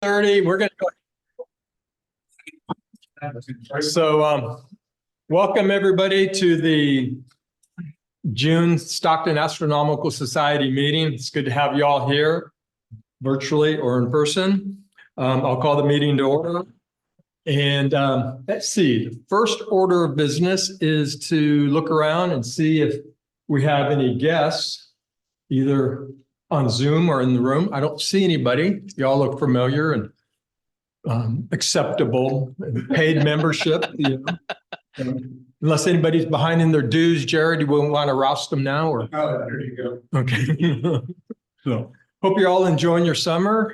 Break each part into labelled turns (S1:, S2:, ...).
S1: 6:30. We're going to go. So welcome everybody to the June Stockton Astronomical Society meeting. It's good to have you all here virtually or in person. I'll call the meeting to order. And let's see, the first order of business is to look around and see if we have any guests, either on Zoom or in the room. I don't see anybody. You all look familiar and acceptable, and paid membership. You know. Unless anybody's behind in their dues, Jared, you wouldn't want to roust them now? Or?
S2: Oh, there you go.
S1: Okay. So hope you're all enjoying your summer.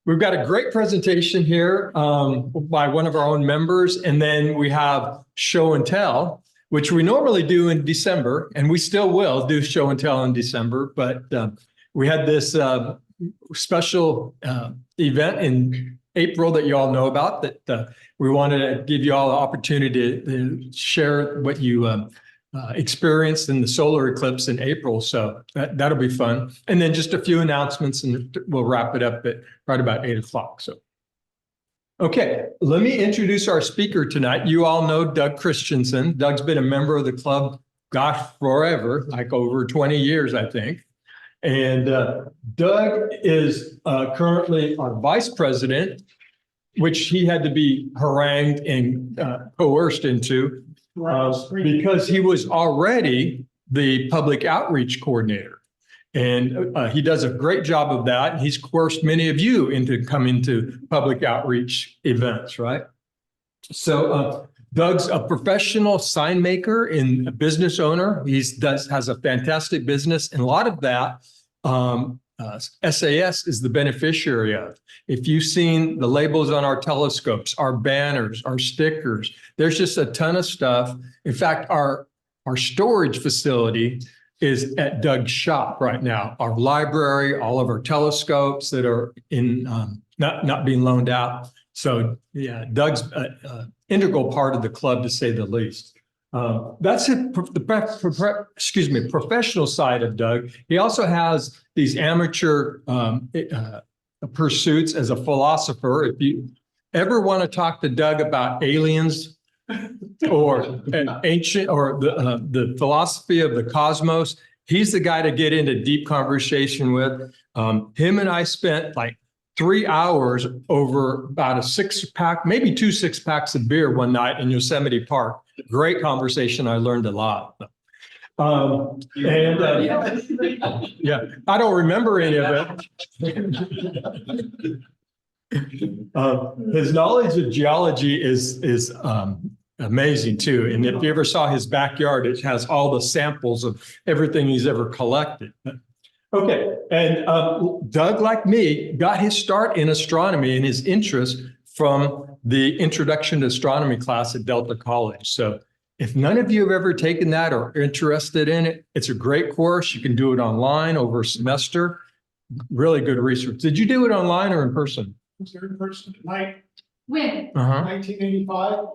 S1: We've got a great presentation here by one of our own members, and then we have show and tell, which we normally do in December, and we still will do show and tell in December, but we had this special event in April that you all know about that we wanted to give you all the opportunity to share what you experienced in the solar eclipse in April. So that'll be fun. And then just a few announcements and we'll wrap it up at right about 8 o'clock. So, okay, let me introduce our speaker tonight. You all know Doug Christensen. Doug's been a member of the club, gosh, forever, like over 20 years, I think. And Doug is currently our vice president, which he had to be harangued and coerced into because he was already the public outreach coordinator. And he does a great job of that. He's coerced many of you into coming to public outreach events, right? So Doug's a professional sign maker and a business owner. He has a fantastic business, and a lot of that SAS is the beneficiary of. If you've seen the labels on our telescopes, our banners, our stickers, there's just a ton of stuff. In fact, our storage facility is at Doug's shop right now. Our library, all of our telescopes that are in not being loaned out. So yeah, Doug's an integral part of the club, to say the least. That's it, the professional side of Doug. He also has these amateur pursuits as a philosopher. If you ever want to talk to Doug about aliens or ancient or the philosophy of the cosmos, he's the guy to get into deep conversation with. Him and I spent like 3 hours over about a 6-pack, maybe 2 6-packs of beer one night in Yosemite Park. Great conversation. I learned a lot. Yeah, I don't remember any of it. His knowledge of geology is amazing too. And if you ever saw his backyard, it has all the samples of everything he's ever collected. Okay, and Doug, like me, got his start in astronomy and his interest from the Introduction to Astronomy class at Delta College. So if none of you have ever taken that or are interested in it, it's a great course. You can do it online over a semester. Really good research. Did you do it online or in person?
S2: Was there in person tonight?
S3: When?
S2: 1985.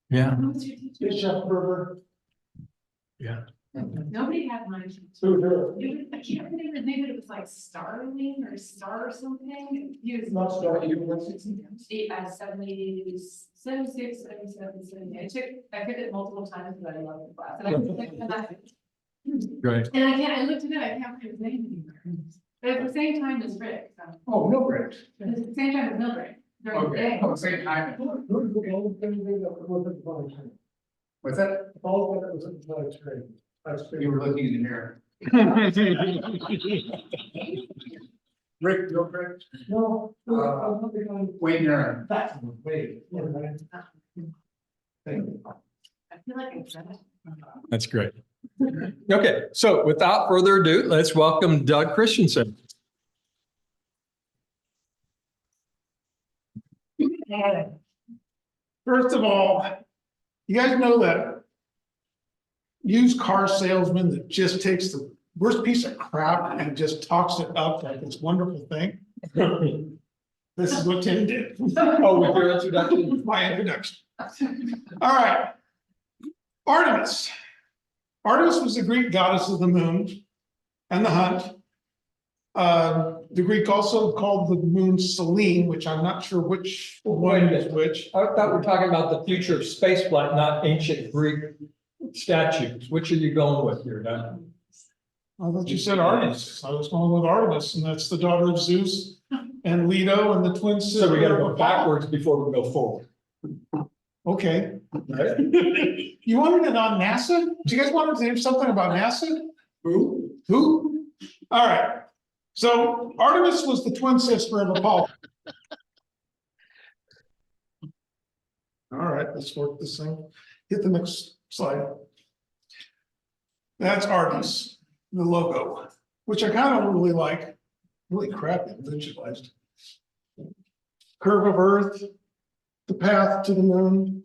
S1: Yeah.
S2: Bishop River.
S1: Yeah.
S3: Nobody had mine.
S2: Who here?
S3: I can't remember the name, but it was like Starling or Star or something. He was
S2: Not Star University.
S3: 76, 77, 78. I took it multiple times, but I love the class. And
S1: Great.
S3: I looked it up, I can't remember his name anymore. But at the same time as Rick. So.
S2: Oh, Milbridge.
S3: At the same time as Mildred. During the day.
S2: Oh, same time. What's that? All of it was in the screen. You were looking in the mirror. Rick, you're correct? No. Wait, Aaron. That's wait.
S3: I feel like I said it.
S1: That's great. Okay, so without further ado, let's welcome Doug Christensen.
S2: First of all, you guys know that used car salesman that just takes the worst piece of crap and just talks it up like this wonderful thing. This is what Tim did.
S1: Oh, with your introduction?
S2: With my introduction. All right. Artemis. Artemis was the Greek goddess of the moon and the hunt. The Greek also called the moon Selene, which I'm not sure which one is which.
S1: I thought we're talking about the future of spaceflight, not ancient Greek statues. Which are you going with here, Don?
S2: I thought you said Artemis. I was going with Artemis, and that's the daughter of Zeus and Leto and the twin sister.
S1: So we gotta
S2: of
S1: go
S2: Apollo.
S1: backwards before we go forward.
S2: Okay.
S1: Right?
S2: You wanted it on NASA? Do you guys want to say something about NASA? Who? All right. So Artemis was the twin sister of Apollo. All right, let's work this thing. Hit the next slide. That's Artemis, the logo, which I kind of really like. Really crappy visualized. Curve of Earth, the path to the moon.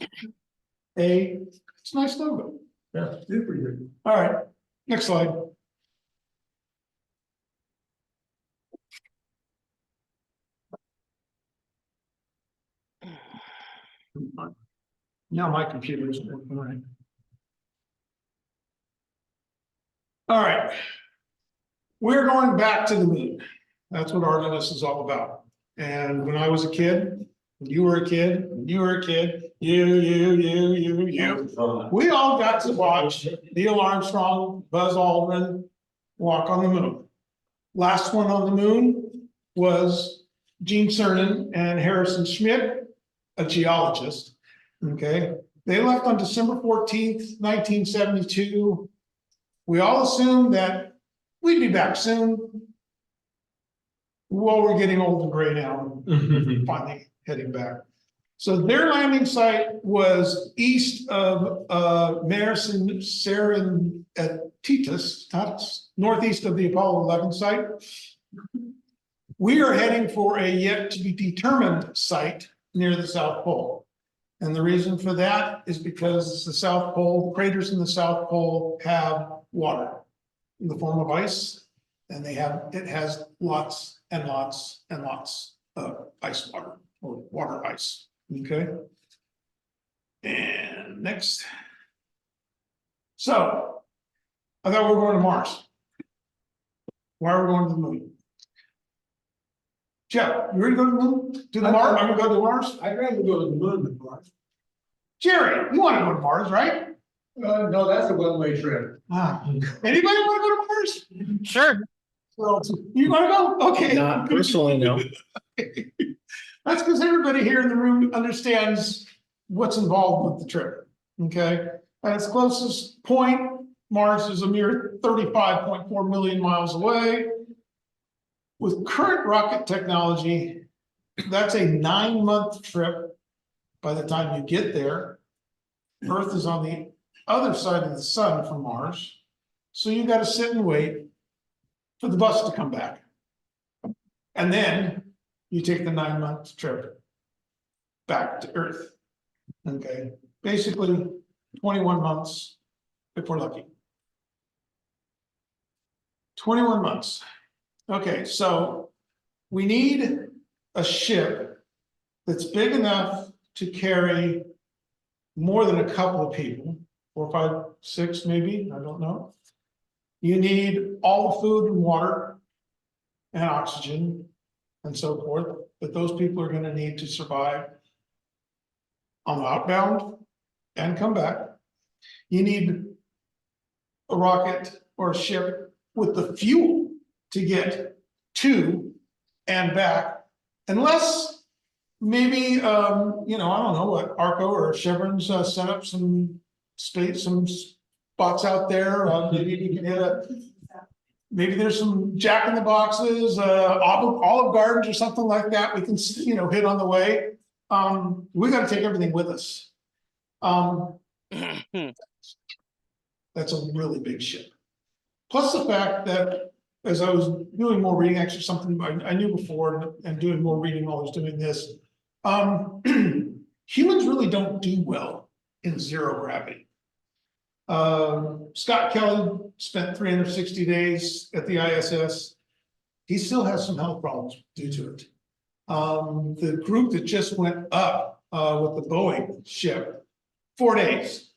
S2: It's a nice logo.
S1: Yeah, super good.
S2: All right, next slide. Now my computer isn't working right. All right. We're going back to the moon. That's what Artemis is all about. And when I was a kid, when you were a kid, when you were a kid, you, we all got to watch Neil Armstrong, Buzz Aldrin walk on the moon. Last one on the moon was Gene Cernan and Harrison Schmitt, a geologist. Okay, they left on December 14th, 1972. We all assumed that we'd be back soon. Well, we're getting old and gray now, finally heading back. So their landing site was east of Mare Serenitatis, northeast of the Apollo 11 site. We are heading for a yet to be determined site near the South Pole. And the reason for that is because the South Pole, craters in the South Pole have water in the form of ice, and it has lots and lots and lots of ice water or water ice. Okay. And next. So I thought we were going to Mars. Why are we going to the moon? Jeff, you ready to go to the moon? To the Mars? I'm gonna go to Mars.
S4: I'd rather go to the moon than Mars.
S2: Jerry, you want to go to Mars, right?
S4: No, that's a one-way trip.
S2: Anybody want to go to Mars?
S5: Sure.
S2: Well, you want to go? Okay.
S5: Not personally, no.
S2: That's because everybody here in the room understands what's involved with the trip. Okay. At its closest point, Mars is a mere 35.4 million miles away. With current rocket technology, that's a 9-month trip by the time you get there. Earth is on the other side of the sun from Mars. So you got to sit and wait for the bus to come back. And then you take the 9-month trip back to Earth. Okay, basically 21 months if we're lucky. 21 months. Okay, so we need a ship that's big enough to carry more than a couple of people, 4, 5, 6 maybe, I don't know. You need all the food and water and oxygen and so forth that those people are going to need to survive on the outbound and come back. You need a rocket or a ship with the fuel to get to and back, unless maybe, you know, I don't know what Arco or Chevron's set up some spots out there. Maybe you can hit maybe there's some Jack in the Boxes, Olive Gardens or something like that. We can, you know, hit on the way. We got to take everything with us. That's a really big ship. Plus the fact that as I was doing more reading, actually something I knew before and doing more reading while I was doing this, humans really don't do well in zero gravity. Scott Kelly spent 360 days at the ISS. He still has some health problems due to it. The group that just went up with the Boeing ship, 4 days,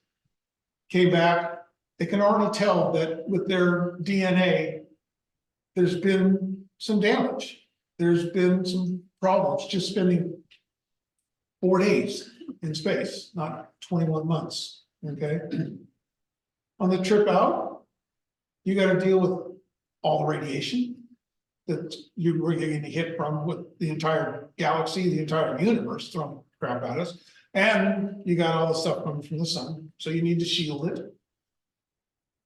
S2: came back. They can already tell that with their DNA, there's been some damage. There's been some problems just spending 4 days in space, not 21 months, okay? On the trip out, you gotta deal with all the radiation that you were getting hit from with the entire galaxy, the entire universe throwing crap at us. And you got all the stuff coming from the sun, so you need to shield it.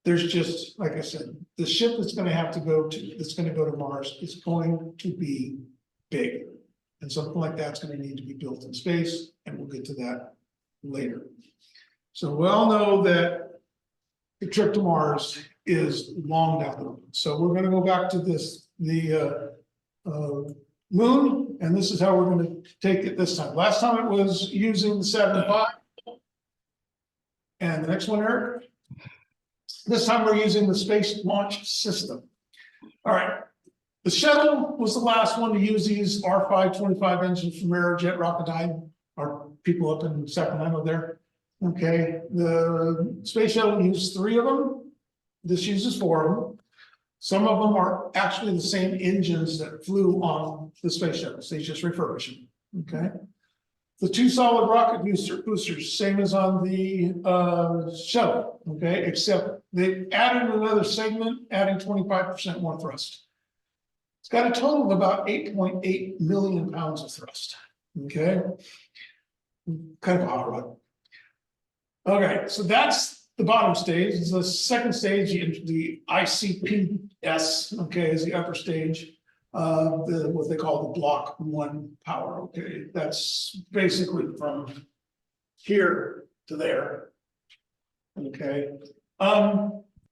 S2: There's just, like I said, the ship that's gonna have to go to, that's gonna go to Mars is going to be big. And something like that's gonna need to be built in space, and we'll get to that later. So we all know that the trip to Mars is long down the road. So we're gonna go back to the moon, and this is how we're gonna take it this time. Last time it was using the 7.5. And the next one, Eric. This time we're using the Space Launch System. All right. The shuttle was the last one to use these R525 engines from Aerojet Rocketdyne, our people up in Sacramento there. Okay, the space shuttle used 3 of them. This uses 4 of them. Some of them are actually the same engines that flew on the space shuttles. They just refurbish them. Okay. The 2 solid rocket boosters, same as on the shuttle. Okay, except they added another segment, adding 25% more thrust. It's got a total of about 8.8 million pounds of thrust. Okay, kind of a hot rod. Okay, so that's the bottom stage. The second stage, the ICPS, okay, is the upper stage. What they call the Block 1 power. Okay, that's basically from here to there. Okay,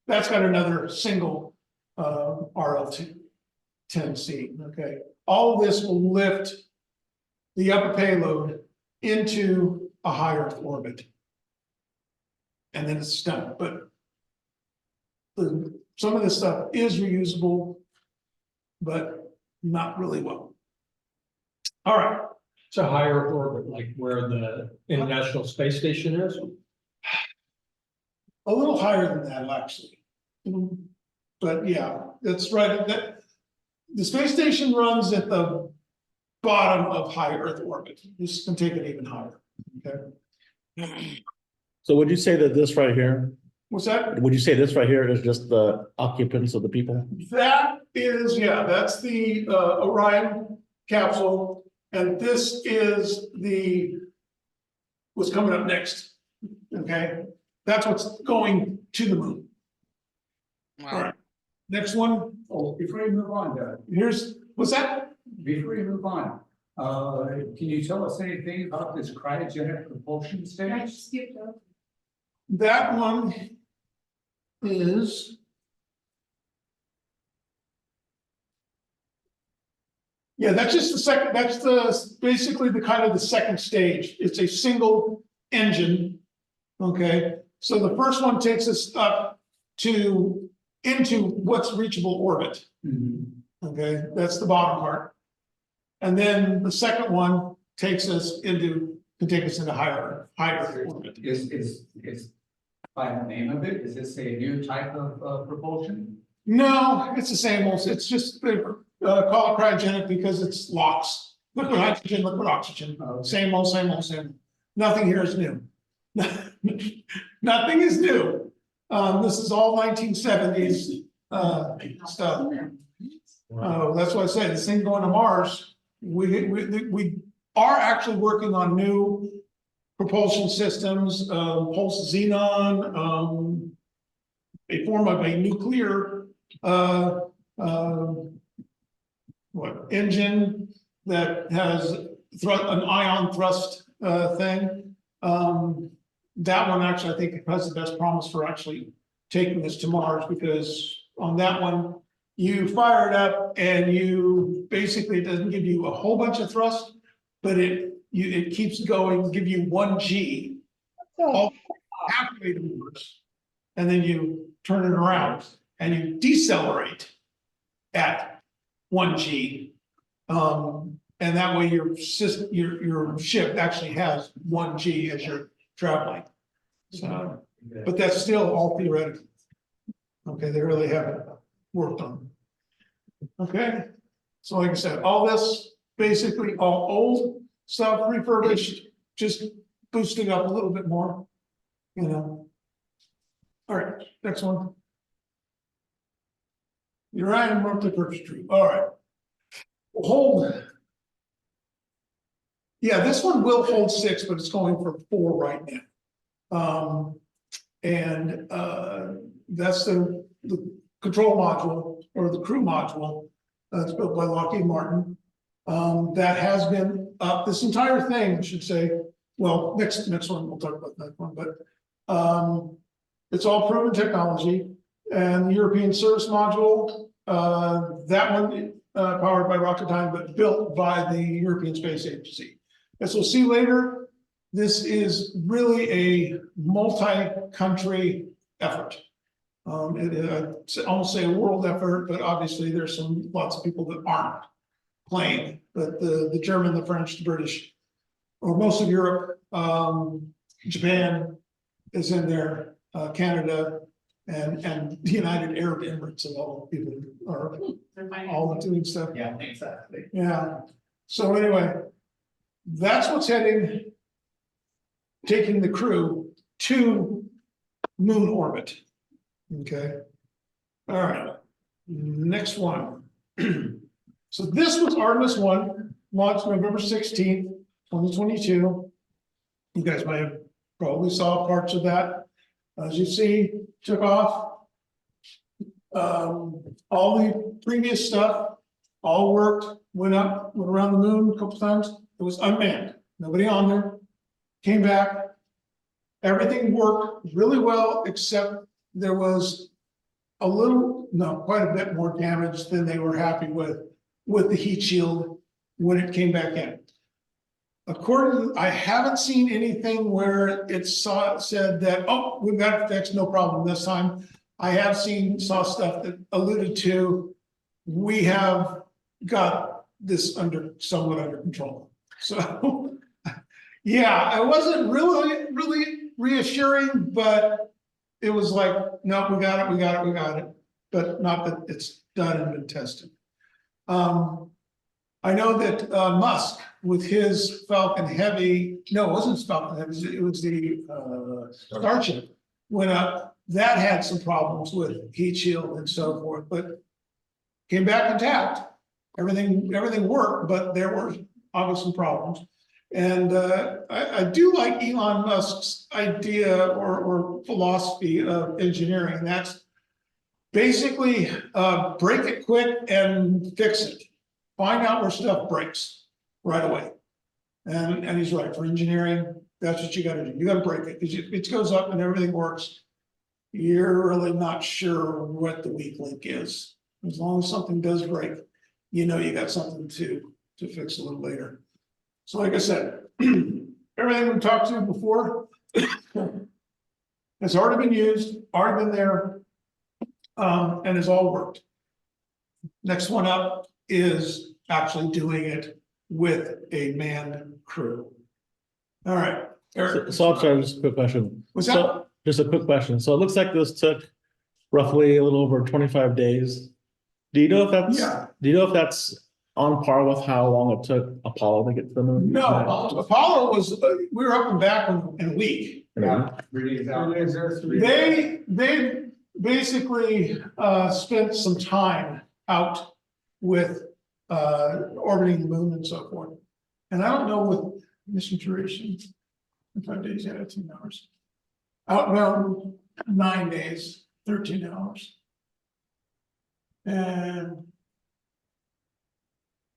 S2: that's got another single RL-10C. Okay, all of this will lift the upper payload into a high Earth orbit. And then it's done. But some of this stuff is reusable, but not really well. All right.
S1: It's a higher orbit, like where the International Space Station is.
S2: A little higher than that, actually. But yeah, that's right. The space station runs at the bottom of high Earth orbit. This can take it even higher. Okay.
S5: So would you say that this right here,
S2: What's that?
S5: would you say this right here is just the occupants of the people?
S2: That is, yeah, that's the Orion capsule, and this is what's coming up next. Okay, that's what's going to the moon. All right, next one.
S4: Oh, before you move on, Doug,
S2: What's that?
S4: before you move on, can you tell us anything about this cryogenic propulsion
S3: Can I
S4: stage?
S3: skip those?
S2: That one is. Yeah, that's just the second, that's basically the kind of the second stage. It's a single engine. Okay, so the first one takes us up into what's reachable orbit.
S4: Mhm.
S2: Okay, that's the bottom part. And then the second one can take us into higher orbit.
S4: Is by the name of it, is this a new type of propulsion?
S2: No, it's the same old, it's just, they call it cryogenic because it's LOX, liquid hydrogen, liquid oxygen,
S4: Okay.
S2: same old. Nothing here is new. Nothing is new. This is all 1970s stuff. That's why I say this thing going to Mars, we are actually working on new propulsion systems, pulse xenon, a form of a nuclear engine that has an ion thrust thing. That one actually, I think, has the best promise for actually taking this to Mars, because on that one, you fire it up and you basically, it doesn't give you a whole bunch of thrust, but it keeps going, give you 1 G all halfway to Mars, and then you turn it around and you decelerate at 1 G. And that way your system, your ship actually has 1 G as you're traveling. So, but that's still all theoretical. Okay, they really haven't worked on it. Okay, So like I said, all this, basically all old stuff refurbished, just boosting up a little bit more, you know. All right, next one. Uriah monthly purchase tree, all right. Hold. Yeah, this one will hold 6, but it's going for 4 right now. And that's the control module or the crew module. That's built by Lockheed Martin. That has been up this entire thing, I should say. Well, next one, we'll talk about that one, but it's all proven technology. And the European service module, that one powered by Rocketdyne, but built by the European Space Agency. As we'll see later, this is really a multi-country effort. I'd almost say a world effort, but obviously there's lots of people that aren't playing. But the German, the French, the British, or most of Europe, Japan is in there, Canada, and the United Arab Emirates of all people are all doing stuff.
S4: Yeah, exactly.
S2: Yeah. So anyway, that's what's taking the crew to moon orbit. Okay. All right. Next one. So this was Artemis 1, launched November 16th, 2022. You guys might have probably saw parts of that. As you see, took off. All the previous stuff, all worked, went around the moon a couple times. It was unmanned, nobody on there. Came back. Everything worked really well, except there was quite a bit more damage than they were happy with the heat shield when it came back in. I haven't seen anything where it said that, oh, we've got it fixed, no problem this time. I have saw stuff that alluded to, we have got this somewhat under control. So, yeah, it wasn't really reassuring, but it was like, no, we got it. But not that it's done and been tested. I know that Musk with his Falcon Heavy, no, it wasn't Falcon Heavy, it was the Starship went up. That had some problems with heat shield and so forth, but came back intact. Everything worked, but there were obviously problems. And I do like Elon Musk's idea or philosophy of engineering. That's basically break it quick and fix it. Find out where stuff breaks right away. And he's right, for engineering, that's what you gotta do. You gotta break it, because if it goes up and everything works, you're really not sure what the weak link is. As long as something does break, you know you got something to fix a little later. So like I said, everything we talked to before has already been used, already been there, and has all worked. Next one up is actually doing it with a manned crew. All right. Eric.
S5: So I'm sorry, just a quick question.
S2: What's
S5: So,
S2: that?
S5: just a quick question. So it looks like this took roughly a little over 25 days. Do you know if that's on par with how long it took Apollo to get to the moon?
S2: No, Apollo was, we were up and back in a week.
S4: Yeah, 3 days out.
S2: They basically spent some time out with orbiting the moon and so forth. And I don't know with mission duration, 5 days, yeah, 18 hours. Out around 9 days, 13 hours. And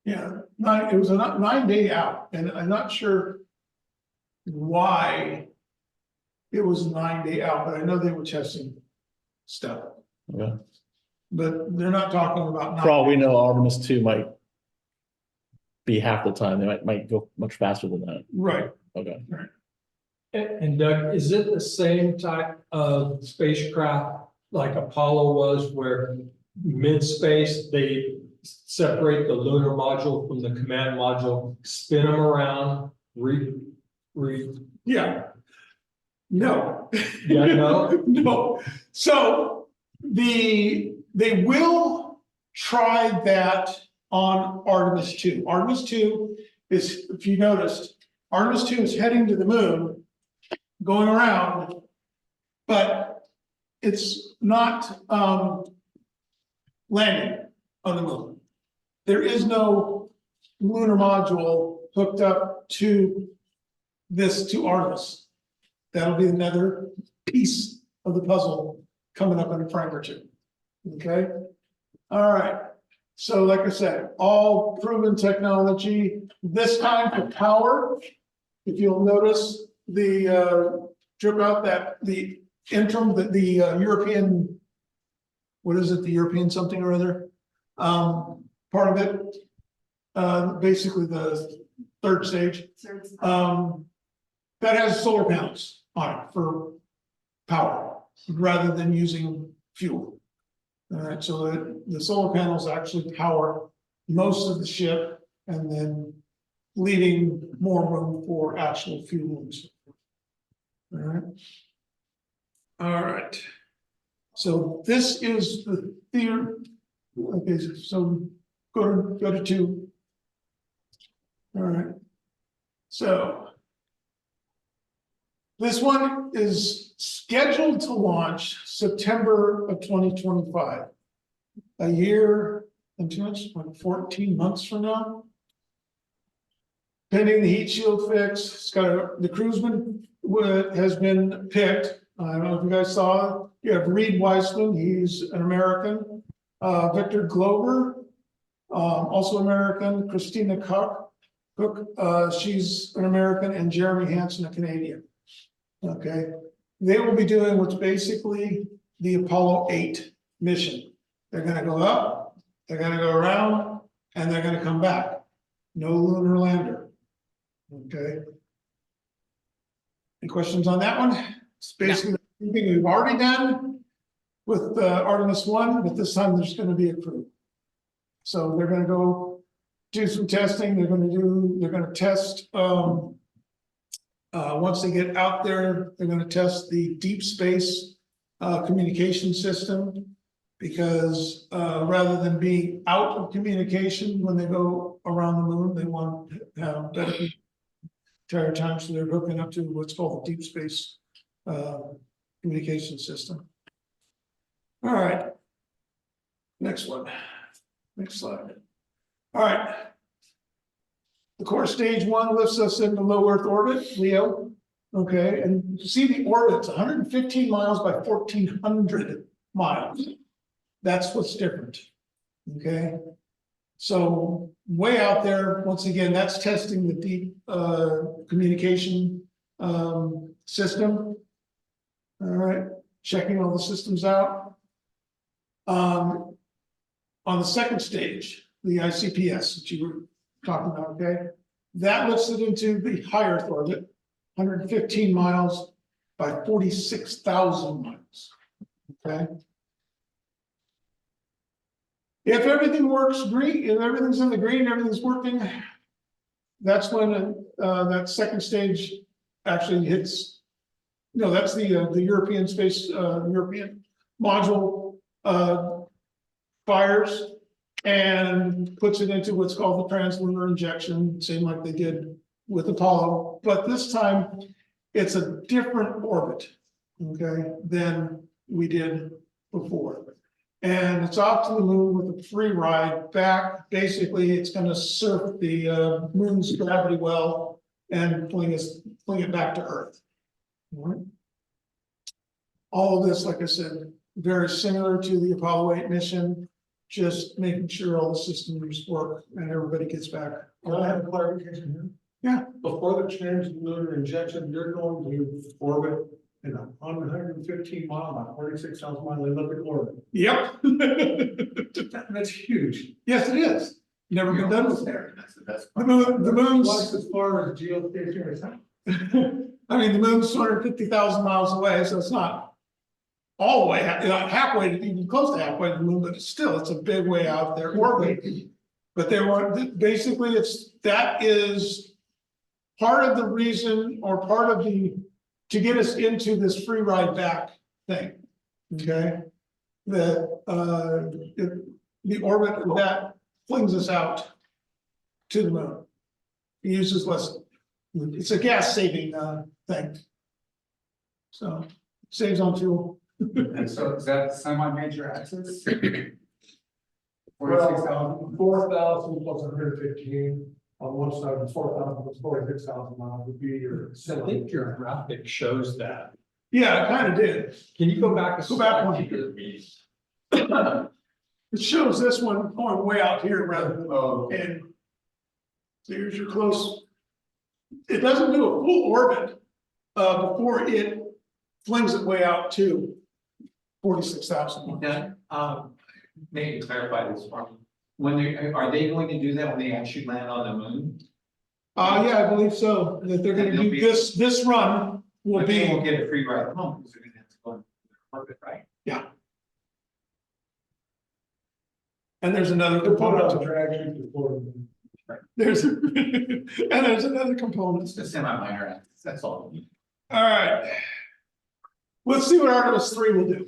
S2: yeah, it was a 9-day out, and I'm not sure why it was a 9-day out, but I know they were testing stuff.
S5: Okay.
S2: But they're not talking about.
S5: For all we know, Artemis 2 might be half the time. They might go much faster than that.
S2: Right.
S5: Okay.
S1: And Doug, is it the same type of spacecraft like Apollo was, where mid-space, they separate the lunar module from the command module, spin them around,
S2: Yeah. No.
S1: Yeah, no?
S2: No. So they will try that on Artemis 2. Artemis 2 is, if you noticed, Artemis 2 is heading to the moon, going around, but it's not landing on the moon. There is no lunar module hooked up to Artemis. That'll be another piece of the puzzle coming up in a frame or two. Okay, all right. So like I said, all proven technology, this time for power. If you'll notice the drip out that the interim, the European, what is it, the European something or other? Part of it, basically the third stage, that has solar panels on it for power rather than using fuel. All right, so the solar panels actually power most of the ship and then leaving more room for actual fuel and so forth. All right. All right. So this is the theory. Okay, so go to 2. All right. So this one is scheduled to launch September of 2025. A year and 2 months, like 14 months from now. Pending the heat shield fix, it's got the crewsman has been picked. I don't know if you guys saw it. You have Reed Weissman, he's an American. Victor Glover, also American. Christina Cook, she's an American, and Jeremy Hansen, a Canadian. Okay, they will be doing what's basically the Apollo 8 mission. They're gonna go up, they're gonna go around, and they're gonna come back. No lunar lander. Okay. Any questions on that one? It's basically everything we've already done with Artemis 1, but this time there's gonna be a crew. So they're gonna go do some testing, they're gonna test, once they get out there, they're gonna test the deep space communication system. Because rather than being out of communication when they go around the moon, they want to have better entire time, so they're hooking up to what's called the deep space communication system. All right. Next one. Next slide. All right. The core stage 1 lifts us into low Earth orbit, LEO. Okay, and you see the orbit's 115 miles by 1,400 miles. That's what's different. Okay. So way out there, once again, that's testing the deep communication system. All right, checking all the systems out. On the second stage, the ICPS that you were talking about, okay, that lifts it into the high Earth orbit, 115 miles by 46,000 miles. Okay. If everything works green, if everything's in the green, everything's working, that's when that second stage actually hits. No, that's the European space, European module fires and puts it into what's called the translunar injection, same like they did with Apollo, but this time it's a different orbit, okay, than we did before. And it's off to the moon with a free ride back. Basically, it's going to surf the moon's gravity well and fling it back to Earth. All of this, like I said, very similar to the Apollo 8 mission, just making sure all the systems work and everybody gets back.
S6: Can I have clarification here?
S2: Yeah.
S6: Before the translunar injection, you're going to orbit in a 115 mile by 46,000 mile elliptic orbit.
S2: Yep.
S6: That's huge.
S2: Yes, it is. Never been done before.
S6: That's the best.
S2: The moon's,
S6: Twice as far as geostationary time.
S2: I mean, the moon's 250,000 miles away, so it's not all the way, not halfway, even close to halfway to the moon, but it's a big way out there orbiting. But they want, basically, that is part of the reason, or part of to get us into this free ride back thing. Okay, the orbit of that flings us out to the moon. It uses less, it's a gas saving thing. So saves on fuel.
S4: And so is that semi-major access? 46,000?
S6: 4,000 plus 115 on one side, and 4,000 plus 46,000 miles would be your.
S1: I think your graphic shows that.
S2: Yeah, it kind of did.
S1: Can you go back?
S2: Go back one. It shows this one going way out here rather than, and so here's your close. It doesn't do a full orbit before it flings it way out to 46,000.
S7: Now, maybe clarify this for me. When are they going to do that when they actually land on the moon?
S2: Yeah, I believe so, that they're gonna do this run will
S7: But they won't
S2: be,
S7: get a free ride home because they're gonna have to go in orbit, right?
S2: and there's another component to it.
S6: Drag you to Florida.
S2: There's, and there's another component.
S7: It's a semi-minor access, that's all.
S2: All right. Let's see what Artemis 3 will do.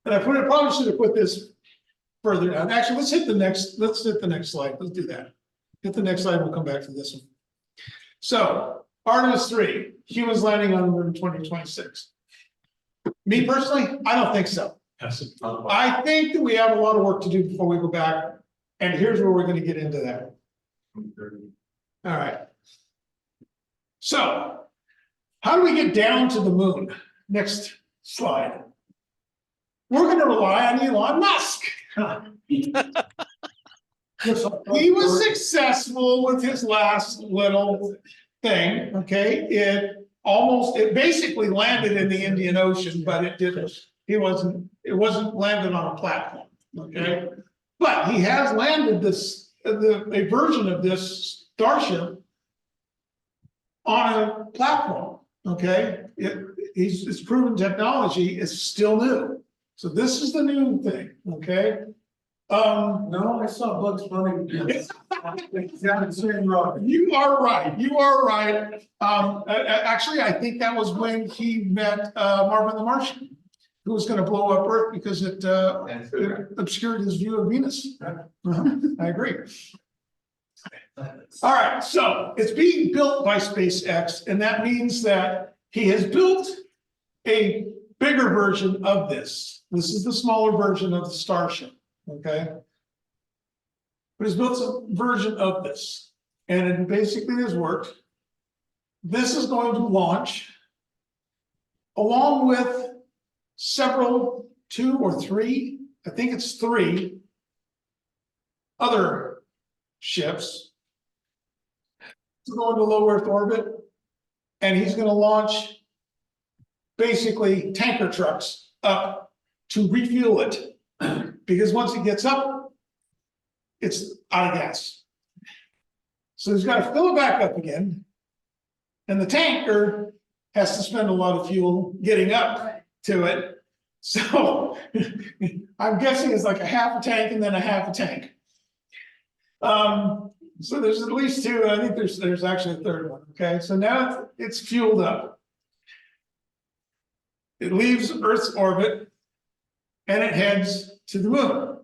S2: And probably should have put this further down. Actually, let's hit the next slide. Let's do that. Hit the next slide, we'll come back to this one. So, Artemis 3, humans landing on the moon in 2026. Me personally, I don't think so. I think that we have a lot of work to do before we go back, and here's where we're gonna get into that. All right. So, how do we get down to the moon? Next slide. We're gonna rely on Elon Musk. He was successful with his last little thing, okay? It basically landed in the Indian Ocean, but it wasn't landed on a platform, okay? But he has landed a version of this Starship on a platform, okay? It's proven technology is still new. So this is the new thing, okay?
S6: No, I saw Bugs Bunny. Down in San Rock.
S2: You are right. Actually, I think that was when he met Marvin the Martian, who was gonna blow up Earth because it obscured his view of Venus. I agree. All right, so it's being built by SpaceX, and that means that he has built a bigger version of this. This is the smaller version of the Starship, okay? But he's built a version of this, and it basically has worked. This is going to launch along with several, 2 or 3, I think it's 3 other ships to go into low Earth orbit, and he's going to launch basically tanker trucks up to refuel it, because once it gets up, it's out of gas. So he's got to fill it back up again, and the tanker has to spend a lot of fuel getting up to it. So I'm guessing it's like a half a tank and then a half a tank. So there's at least 2. I think there's actually a third one. Okay, so now it's fueled up. It leaves Earth's orbit and it heads to the moon.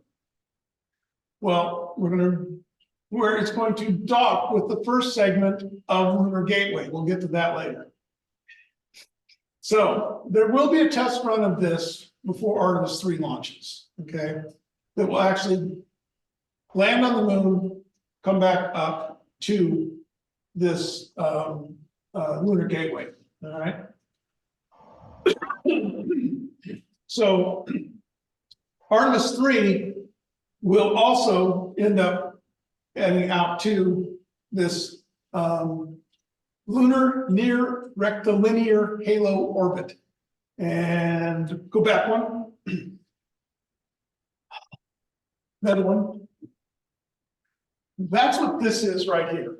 S2: Well, where it's going to dock with the first segment of Lunar Gateway. We'll get to that later. So there will be a test run of this before Artemis 3 launches, okay? That will actually land on the moon, come back up to this Lunar Gateway, all right? So Artemis 3 will also end up heading out to this lunar near rectilinear halo orbit. And go back one. Another one. That's what this is right here.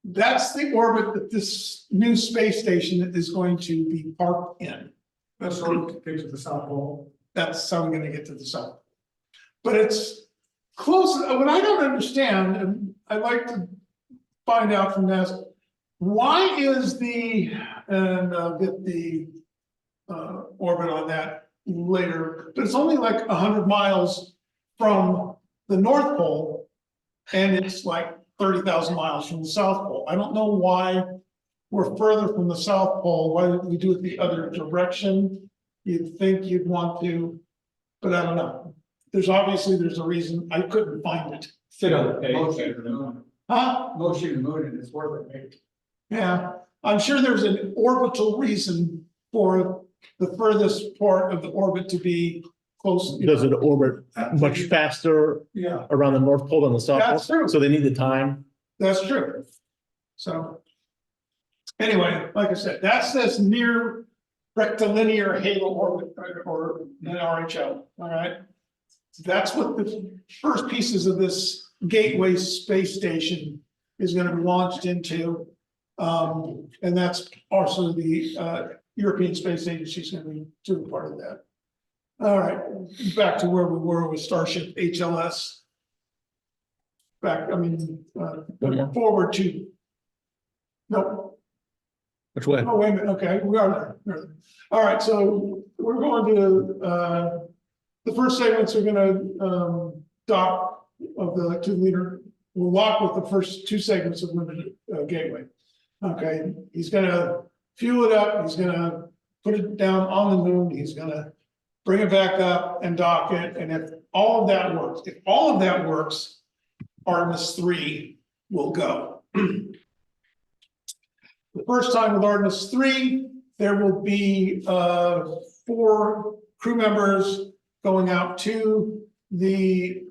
S2: That's the orbit that this new space station is going to be parked in.
S6: That's sort of get to the South Pole.
S2: That's how we're gonna get to the south. But it's close, what I don't understand, and I'd like to find out from NASA, why is and I'll get the orbit on that. later, but it's only like 100 miles from the North Pole. And it's like 30,000 miles from the South Pole. I don't know why we're further from the South Pole. Why didn't we do it the other direction? You'd think you'd want to, but I don't know. There's a reason. I couldn't find it.
S1: Fit on the page.
S4: Motion to the moon,
S2: Huh?
S4: motion to the moon and its orbit, maybe.
S2: Yeah, I'm sure there's an orbital reason for the furthest part of the orbit to be close.
S5: Does it orbit much faster
S2: Yeah,
S5: around the North Pole than the South Pole?
S2: That's true.
S5: So they need the time.
S2: that's true. So. Anyway, like I said, that's this near rectilinear halo orbit or an RHO, all right? That's what the first pieces of this Gateway space station is gonna be launched into. And that's also the European Space Agency is gonna be doing part of that. All right, back to where we were with Starship HLS. Forward to. Nope.
S5: Which way?
S2: Oh, wait a minute, okay, we are there. All right, so we're going to, the first segments are gonna, dock of the 2 liter. We'll lock with the first 2 segments of limited gateway. Okay, he's gonna fuel it up, he's gonna put it down on the moon, he's gonna bring it back up and dock it, and if all of that works, Artemis 3 will go. The first time with Artemis 3, there will be 4 crew members going out to the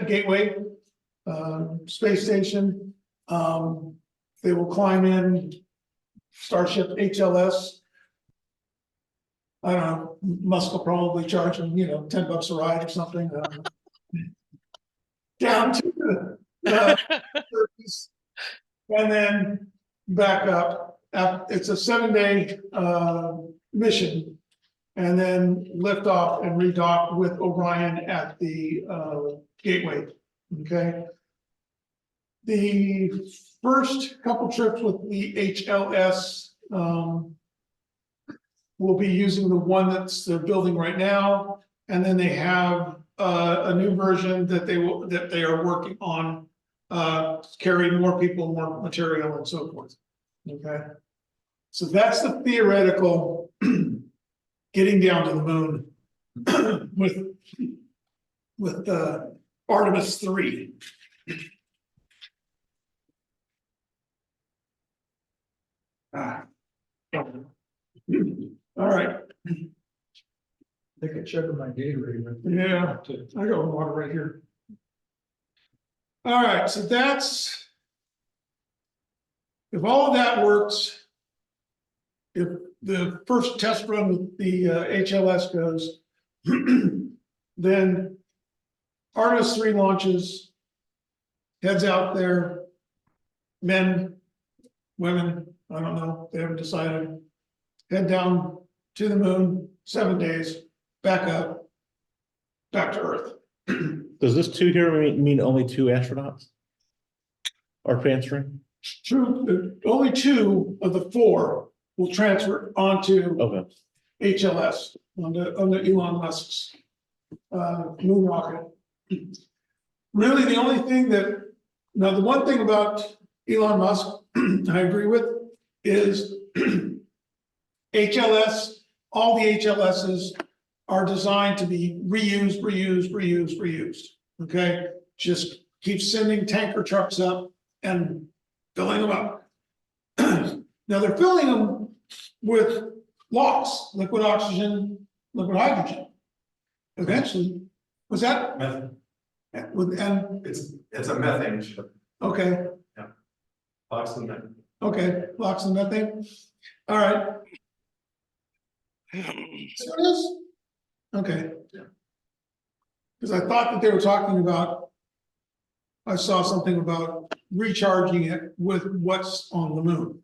S2: Gateway space station. They will climb in Starship HLS. I don't know, Musk will probably charge them, $10 a ride or something. Down to the surface. And then back up. It's a 7-day mission. And then lift off and redock with Orion at the Gateway. Okay. The first couple trips with the HLS will be using the one they're building right now. And then they have a new version that they are working on. Carry more people, more material and so forth. Okay. So that's the theoretical getting down to the moon with Artemis 3. All right.
S1: They could check my Gatorade.
S2: Yeah, I got water right here. All right, so that's. If all of that works. If the first test run with the HLS goes. Then Artemis 3 launches. Heads out there. Men, women, I don't know, they haven't decided. Head down to the moon, 7 days, back up. Back to Earth.
S5: Does this 2 here mean only 2 astronauts? Are transferring?
S2: True, only 2 of the 4 will transfer onto
S5: Okay.
S2: HLS, onto Elon Musk's moon rocket. Really, the only thing now the one thing about Elon Musk, I agree with, is HLS, all the HLSs are designed to be reused. Okay, just keep sending tanker trucks up and filling them up. Now they're filling them with LOX, liquid oxygen, liquid hydrogen. Eventually, was that?
S8: Methane.
S2: And
S8: It's a methane ship.
S2: okay,
S8: Lots of methane.
S2: okay, LOX and methane. All right. That's what it is? Okay. Because I thought that they were talking about. I saw something about recharging it with what's on the moon.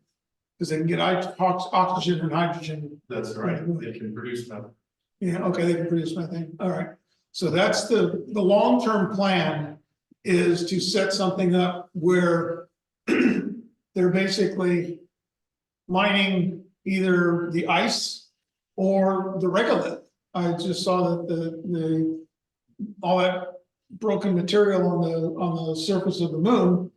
S2: Because they can get oxygen and hydrogen.
S8: That's right. They can produce methane.
S2: Yeah, okay, they can produce methane. All right. So that's the long-term plan is to set something up where they're basically mining either the ice or the regolith. I just saw that all that broken material on the surface of the moon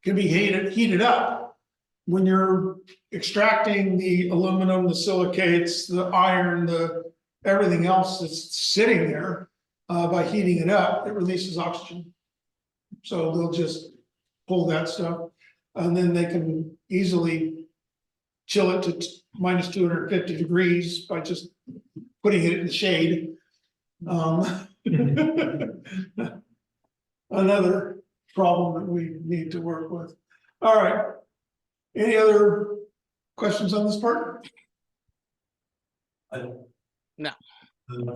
S2: can be heated up. When you're extracting the aluminum, the silicates, the iron, everything else that's sitting there, by heating it up, it releases oxygen. So they'll just pull that stuff, and then they can easily chill it to minus 250 degrees by just putting it in the shade. Another problem that we need to work with. All right. Any other questions on this part?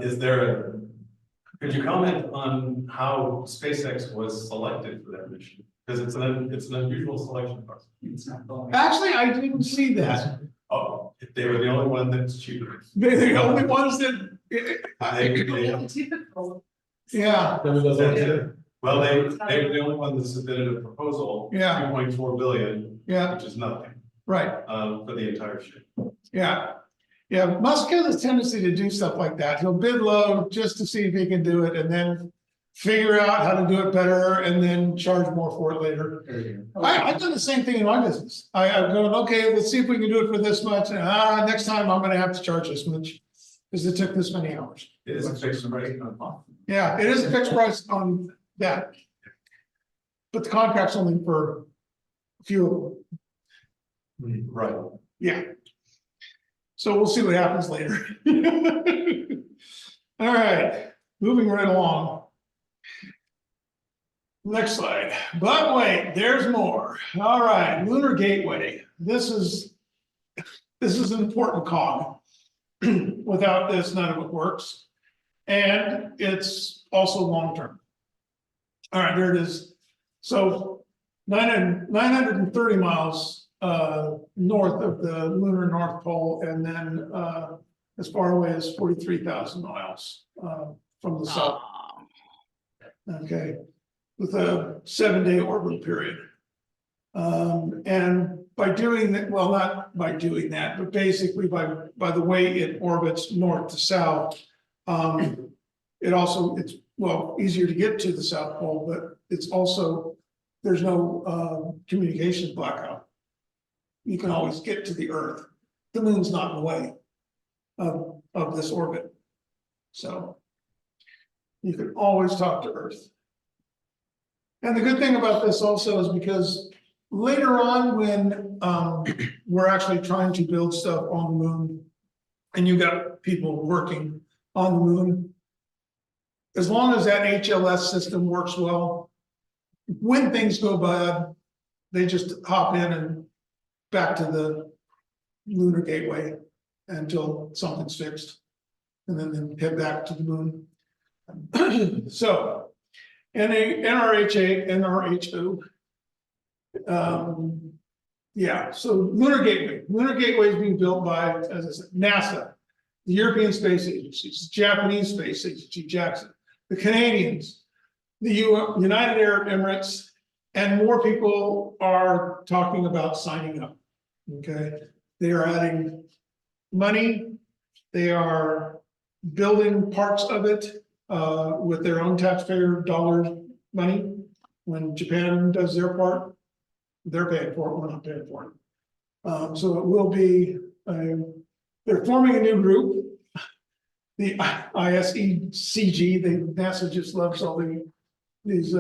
S8: Is there could you comment on how SpaceX was selected for that mission? Because it's an unusual selection process.
S4: It's not going.
S2: Actually, I didn't see that.
S8: Oh, they were the only one that's cheaper.
S2: They're the only ones that,
S3: Typical.
S2: yeah,
S8: Well, they were the only one that submitted a proposal.
S2: Yeah.
S8: 2.4 billion,
S2: yeah,
S8: which is nothing,
S2: right,
S8: for the entire ship.
S2: yeah. Yeah, Musk has a tendency to do stuff like that. He'll bid low just to see if he can do it and then figure out how to do it better and then charge more for it later. I've done the same thing in my business. I've gone, okay, let's see if we can do it for this much. And next time I'm gonna have to charge this much because it took this many hours.
S8: It is a fixed rate.
S2: Yeah, it is a fixed price on that. But the contract's only for a few of them.
S8: Right.
S2: Yeah. So we'll see what happens later. All right, moving right along. Next slide, but wait, there's more. All right, Lunar Gateway. This is an important cog. Without this, none of it works. And it's also long-term. All right, there it is. So 930 miles north of the lunar North Pole, and then as far away as 43,000 miles from the south. Okay, with a 7-day orbital period. And by doing that, well, not by doing that, but basically by the way it orbits north to south, it's well easier to get to the South Pole, but it's also there's no communications blackout. You can always get to the Earth. The moon's not in the way of this orbit. So you can always talk to Earth. And the good thing about this also is because later on when we're actually trying to build stuff on the moon and you got people working on the moon, as long as that HLS system works well, when things go bad, they just hop in and back to the Lunar Gateway until something's fixed, and then head back to the moon. So, NRHO, yeah, so Lunar Gateway. Lunar Gateway is being built by, as I said, NASA, the European Space Agency, the Japanese Space Agency, JAXA, the Canadians, the United Arab Emirates, and more people are talking about signing up. Okay, they are adding money. They are building parts of it with their own taxpayer dollar money. When Japan does their part, they're paying for it. We're not paying for it. So it will be. They're forming a new group, the ISECG. NASA just loves all these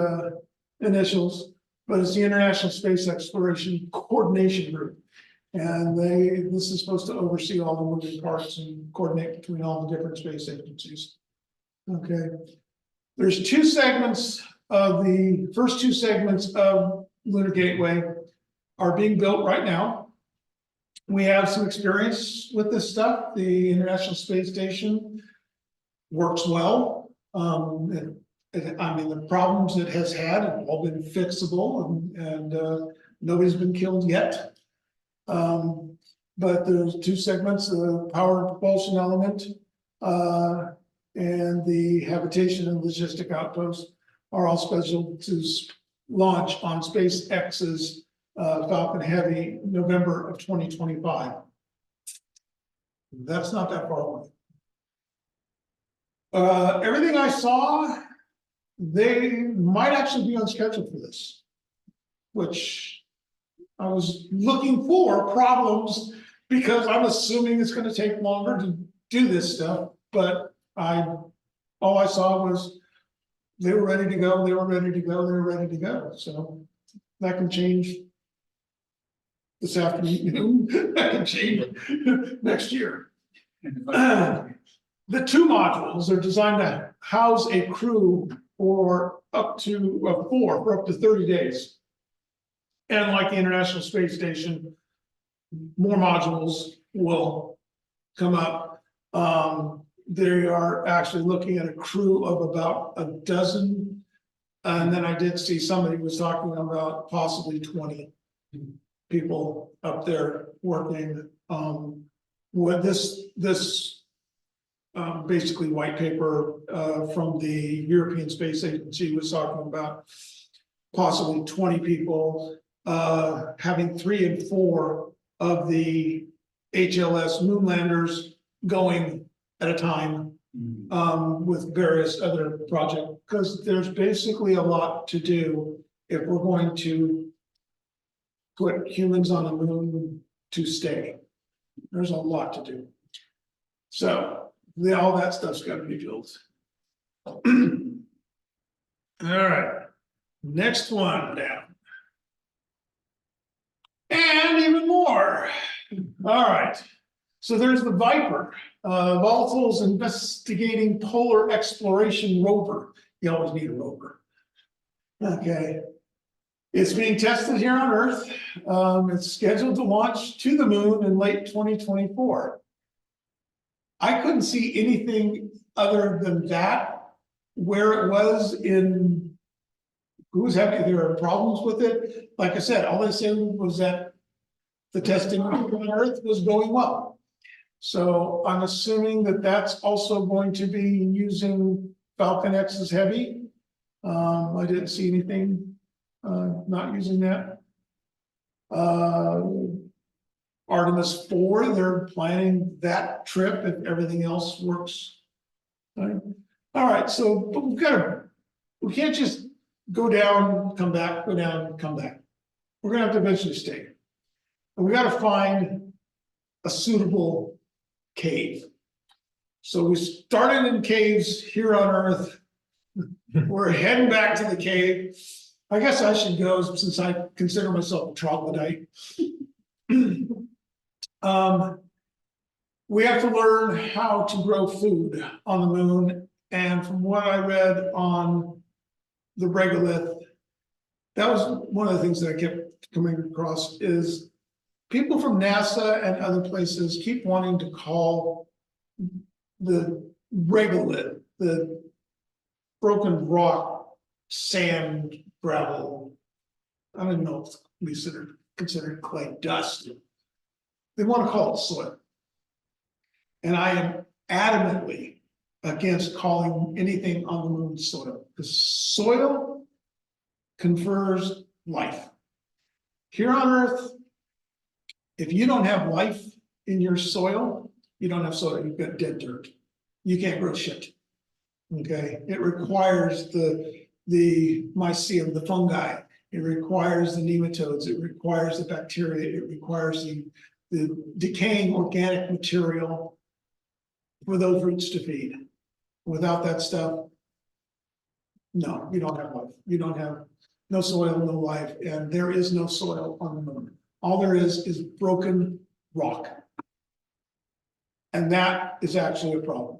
S2: initials, but it's the International Space Exploration Coordination Group. And this is supposed to oversee all the moving parts and coordinate between all the different space agencies. Okay, there's two segments of the first two segments of Lunar Gateway are being built right now. We have some experience with this stuff. The International Space Station works well. I mean, the problems it has had have all been fixable, and nobody's been killed yet. But there's two segments, the power and propulsion element, and the habitation and logistic outpost are all scheduled to launch on SpaceX's Falcon Heavy November of 2025. That's not that far away. Everything I saw, they might actually be on schedule for this. Which I was looking for problems because I'm assuming it's gonna take longer to do this stuff, but all I saw was they were ready to go, they were ready to go, they were ready to go, so that can change this afternoon, that can change next year. The two modules are designed to house a crew for up to for up to 30 days. And like the International Space Station, more modules will come up. They are actually looking at a crew of about a dozen. And then I did see somebody was talking about possibly 20 people up there working. With this basically white paper from the European Space Agency was talking about possibly 20 people, having 3 and 4 of the HLS moonlanders going at a time, with various other projects, because there's basically a lot to do if we're going to put humans on the moon to stay. There's a lot to do. So all that stuff's got to be built. All right, next one down. And even more. All right, so there's the Viper, Volatiles Investigating Polar Exploration Rover. You always need a rover. Okay. It's being tested here on Earth. It's scheduled to launch to the moon in late 2024. I couldn't see anything other than that, where it was in who's having, there are problems with it. Like I said, all they said was that the testing on Earth was going well. So I'm assuming that that's also going to be using Falcon X's Heavy. I didn't see anything not using that. Artemis 4, they're planning that trip if everything else works. All right, so but we can't just go down, come back, go down, come back. We're gonna have to eventually stay. And we gotta find a suitable cave. So we started in caves here on Earth. We're heading back to the cave. I guess I should go since I consider myself a troglodyte. We have to learn how to grow food on the moon. And from what I read on the regolith, that was one of the things that I kept coming across is people from NASA and other places keep wanting to call the regolith, the broken rock, sand, gravel. I don't know if it's considered clay dust. They want to call it soil. And I am adamantly against calling anything on the moon soil, because soil confers life. Here on Earth, if you don't have life in your soil, you don't have soil, you've got dead dirt. You can't grow shit. Okay, it requires the mycelium, the fungi, it requires the nematodes, it requires the bacteria, it requires the decaying organic material for those roots to feed. Without that stuff, no, you don't have life. You don't have no soil, no life, and there is no soil on the moon. All there is broken rock. And that is actually a problem.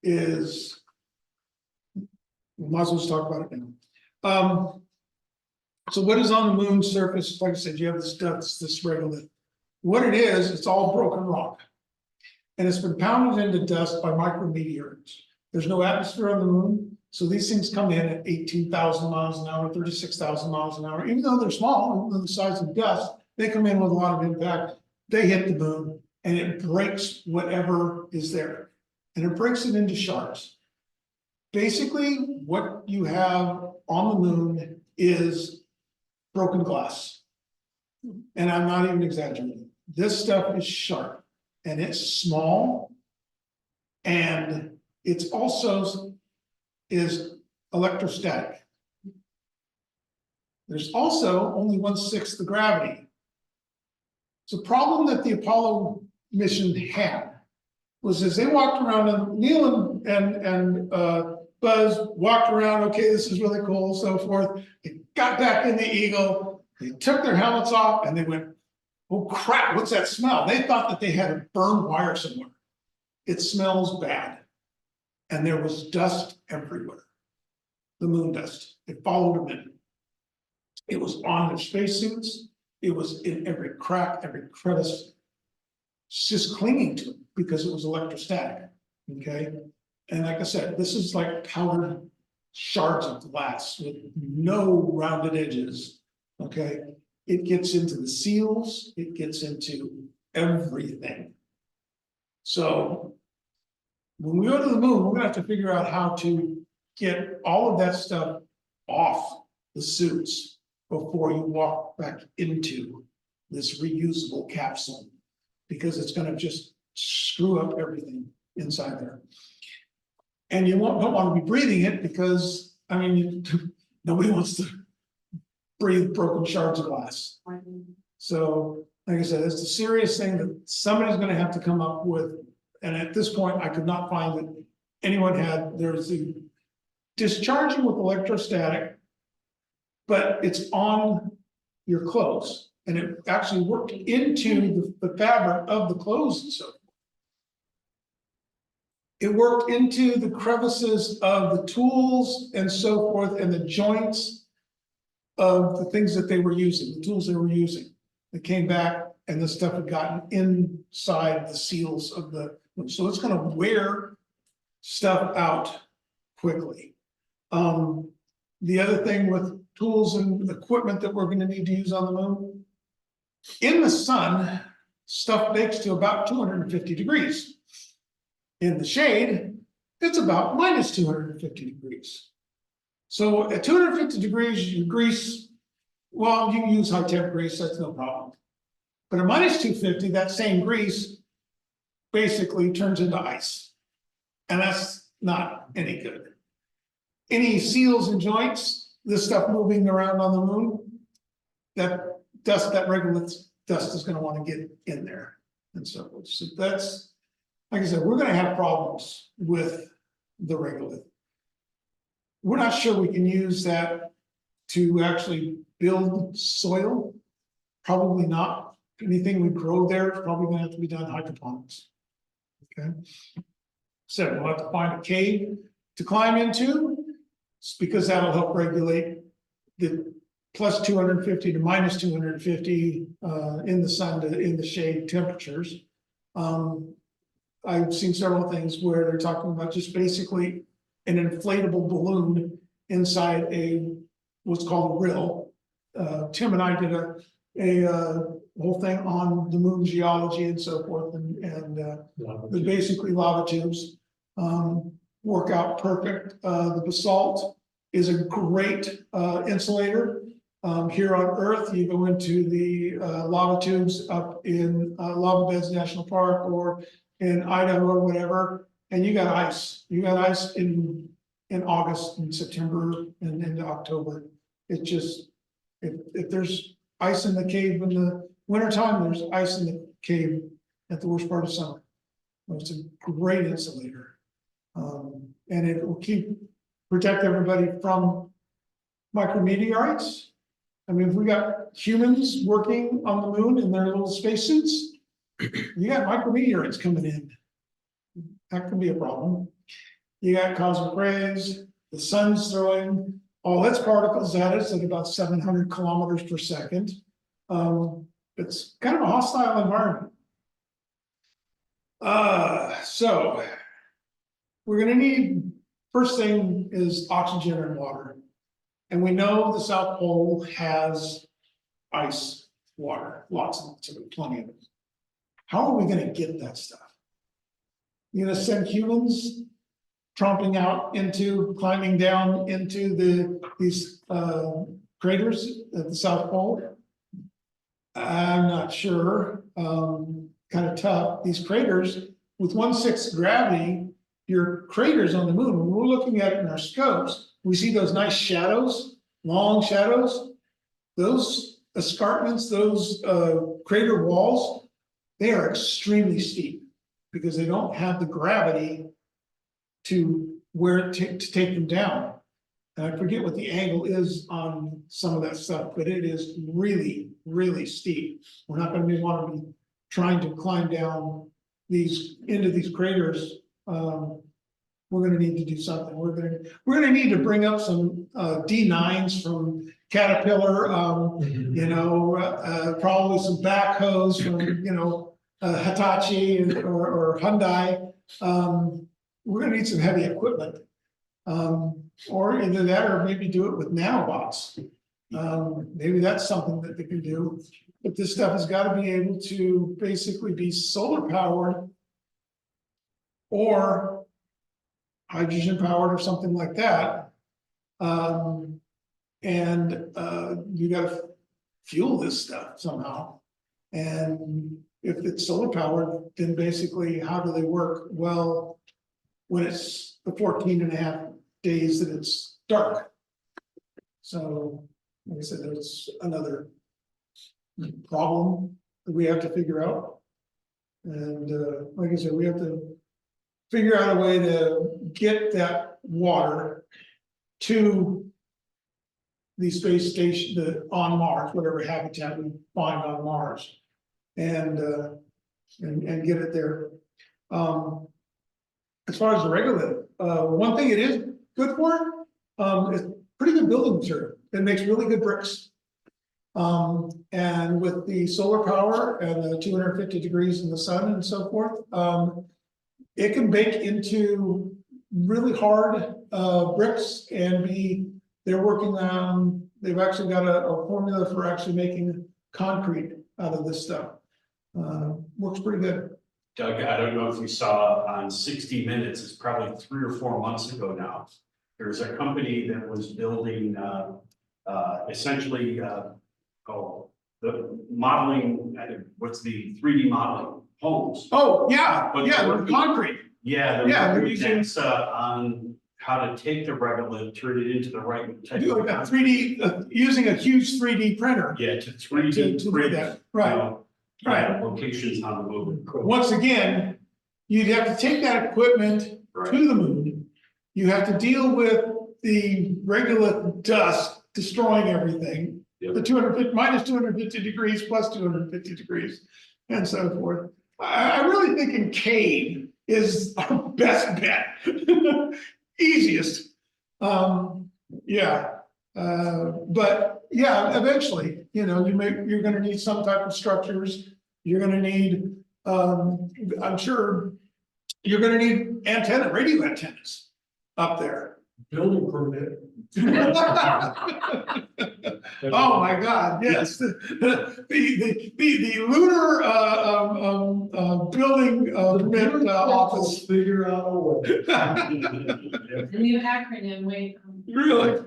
S2: We might as well just talk about it now. So what is on the moon's surface? Like I said, you have this dust, this regolith. What it is, it's all broken rock. And it's been pounded into dust by micrometeorites. There's no atmosphere on the moon, so these things come in at 18,000 miles an hour, 36,000 miles an hour. Even though they're small, even though the size of dust, they come in with a lot of impact. They hit the moon, and it breaks whatever is there. And it breaks it into shards. Basically, what you have on the moon is broken glass. And I'm not even exaggerating. This stuff is sharp. and it's small. And it's also is electrostatic. There's also only 1/6 the gravity. So the problem that the Apollo mission had was as they walked around, and Neil and Buzz walked around, okay, this is really cool, so forth. They got back in the Eagle, they took their helmets off, and they went, oh crap, what's that smell? They thought that they had a burned wire somewhere. It smells bad. And there was dust everywhere. The moon dust. It followed them in. It was on their spacesuits. It was in every crack, every crevice. It's just clinging to them because it was electrostatic. Okay. And like I said, this is like powdered shards of glass with no rounded edges. Okay. It gets into the seals, it gets into everything. So when we go to the moon, we're gonna have to figure out how to get all of that stuff off the suits before you walk back into this reusable capsule, because it's gonna just screw up everything inside there. And you don't want to be breathing it because, I mean, nobody wants to breathe broken shards of glass. So, like I said, it's a serious thing that somebody's gonna have to come up with. And at this point, I could not find that anyone had, there's the discharging with electrostatic, but it's on your clothes. And it actually worked into the fabric of the clothes and so forth. It worked into the crevices of the tools and so forth, and the joints of the things that they were using, the tools they were using. They came back and the stuff had gotten inside the seals of the, so it's gonna wear stuff out quickly. The other thing with tools and equipment that we're gonna need to use on the moon, in the sun, stuff bakes to about 250 degrees. In the shade, it's about minus 250 degrees. So at 250 degrees, you grease, well, you can use high temp grease, that's no problem. But at minus 250, that same grease basically turns into ice. And that's not any good. Any seals and joints, this stuff moving around on the moon, that dust, that regolith dust is gonna wanna get in there. And so that's, like I said, we're gonna have problems with the regolith. We're not sure we can use that to actually build soil. Probably not. Anything we grow there is probably gonna have to be done hydroponics. Okay. So we'll have to find a cave to climb into, because that'll help regulate the plus 250 to minus 250 in the sun to in the shade temperatures. I've seen several things where they're talking about just basically an inflatable balloon inside a what's called a rill. Tim and I did a whole thing on the moon geology and so forth, and there's basically lava tubes. Work out perfect. The basalt is a great insulator. Here on Earth, you go into the lava tubes up in Lava Beds National Park or in Idaho or whatever, and you got ice. You got ice in August and September and into October. It just, if there's ice in the cave in the wintertime, there's ice in the cave at the worst part of summer. It's a great insulator. And it will protect everybody from micrometeorites. I mean, if we got humans working on the moon in their little spacesuits, you got micrometeorites coming in. That could be a problem. You got cosmic rays, the sun's throwing all its particles at us at about 700 kilometers per second. It's kind of a hostile environment. So we're gonna need, first thing is oxygen and water. And we know the South Pole has ice water, lots and lots of it, plenty of it. How are we gonna get that stuff? You're gonna send humans tromping out into, climbing down into these craters at the South Pole? I'm not sure, kind of tough. These craters with 1/6 gravity, your craters on the moon, when we're looking at it in our scopes, we see those nice shadows, long shadows. Those escarpments, those crater walls, they are extremely steep because they don't have the gravity to take them down. And I forget what the angle is on some of that stuff, but it is really, really steep. We're not gonna want to be trying to climb down into these craters. We're gonna need to do something. We're gonna need to bring up some D9s from Caterpillar, probably some backhoes from, Hitachi or Hyundai. We're gonna need some heavy equipment. Or either that, or maybe do it with nanobots. Maybe that's something that they can do. But this stuff has got to be able to basically be solar powered or hydrogen powered or something like that. You got to fuel this stuff somehow. And if it's solar powered, then basically how do they work? Well, when it's the 14.5 days that it's dark. So, like I said, there's another problem that we have to figure out. And like I said, we have to figure out a way to get that water to the space station, on Mars, whatever habitat we find on Mars, and get it there. As far as the regolith, one thing it is good for, it's pretty good building material. It makes really good bricks. And with the solar power and the 250 degrees in the sun and so forth, it can bake into really hard bricks and they're working on, they've actually got a formula for actually making concrete out of this stuff. Works pretty good.
S9: Doug, I don't know if you saw on 60 Minutes, it's probably 3 or 4 months ago now. There's a company that was building essentially the modeling, what's the 3D modeling homes.
S2: Oh, yeah,
S9: But
S2: yeah,
S9: they're
S2: the concrete.
S9: Yeah,
S2: Yeah,
S9: they're
S2: they're
S9: using on how to take the regolith, turn it into the right type
S2: Do like a
S9: of.
S2: 3D, using a huge 3D printer.
S9: Yeah, to 3D
S2: to do
S9: print,
S2: that, right,
S9: you know,
S2: right.
S9: locations on the moon.
S2: Once again, you'd have to take that equipment to the moon. You have to deal with the regular dust destroying everything.
S9: Yep.
S2: The 250 minus 250 degrees plus 250 degrees and so forth. I'm really thinking cave is our best bet. Easiest. Yeah. But yeah, eventually, you're gonna need some type of structures. You're gonna need, I'm sure you're gonna need radio antennas up there.
S6: Building permit.
S2: Oh my God, yes, the lunar building permit office.
S6: Figure out a way.
S3: The new acronym, wait.
S2: Really?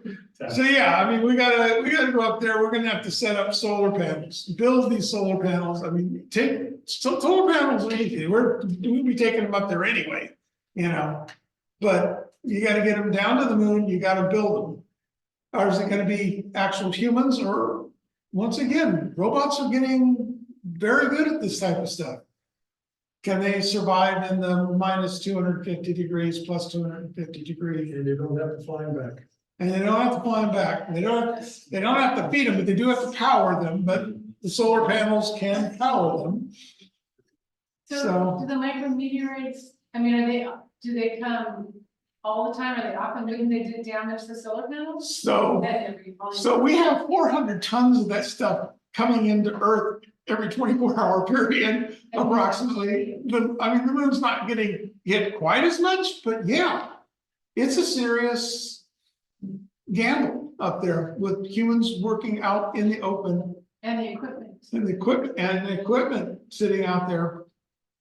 S2: So yeah, I mean, we gotta go up there. We're gonna have to set up solar panels, build these solar panels. I mean, solar panels are easy. We'll be taking them up there anyway, but you gotta get them down to the moon. You gotta build them. Or is it gonna be actual humans, or once again, robots are getting very good at this type of stuff. Can they survive in the minus 250 degrees plus 250 degrees?
S6: And you don't have to fly them back.
S2: And they don't have to fly them back. They don't have to feed them, but they do have to power them, but the solar panels can power them.
S3: So do the micrometeorites, I mean, do they come all the time? Are they often when they do damage to the solar panels?
S2: So we have 400 tons of that stuff coming into Earth every 24-hour period, approximately. The moon's not getting hit quite as much, but yeah, it's a serious gamble up there with humans working out in the open.
S3: And the equipment.
S2: And the equipment sitting out there.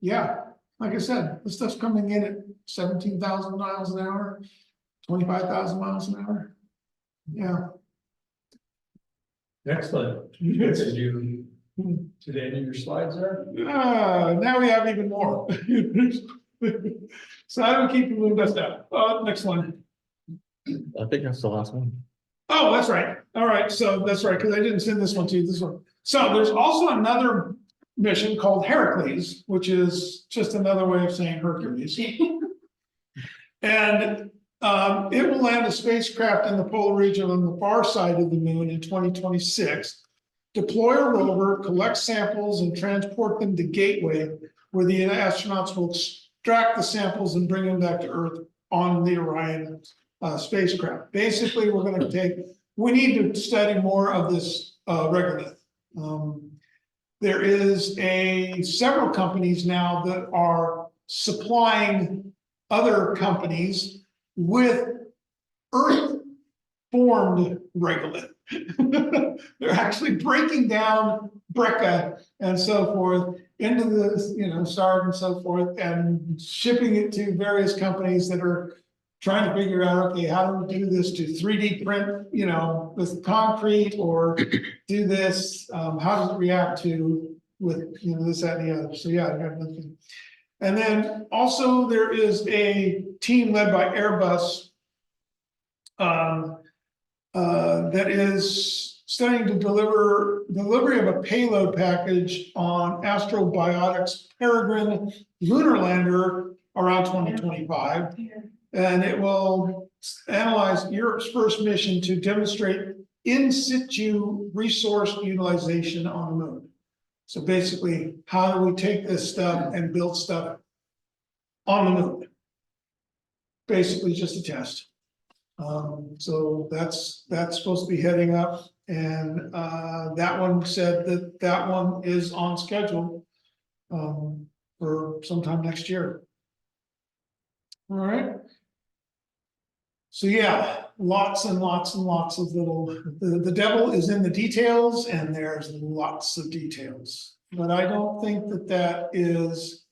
S2: Yeah, like I said, the stuff's coming in at 17,000 miles an hour, 25,000 miles an hour. Yeah.
S1: Excellent. Did any of your slides there?
S2: Now we have even more. So I don't keep you moving us down. Next one.
S5: I think that's the last one.
S2: Oh, that's right. All right, so that's right, because I didn't send this one to you, this one. So there's also another mission called Heracles, which is just another way of saying Hercules. And it will land a spacecraft in the polar region on the far side of the moon in 2026. Deploy a rover, collect samples, and transport them to Gateway, where the astronauts will extract the samples and bring them back to Earth on the Orion spacecraft. Basically, we need to study more of this regolith. There is several companies now that are supplying other companies with Earth-formed regolith. They're actually breaking down breccia and so forth into the SARD and so forth, and shipping it to various companies that are trying to figure out, okay, how do we do this to 3D print, with concrete, or do this, how does it react to with, this, that, and the other. So yeah, I got nothing. And then also there is a team led by Airbus that is studying to delivery of a payload package on Astrobiotics Peregrine lunar lander around 2025. And it will analyze Europe's first mission to demonstrate in situ resource utilization on the moon. So basically, how do we take this stuff and build stuff on the moon? Basically just a test. So that's supposed to be heading up, and that one said that one is on schedule for sometime next year. All right. So yeah, lots and lots and lots of the devil is in the details, and there's lots of details. But I don't think that is,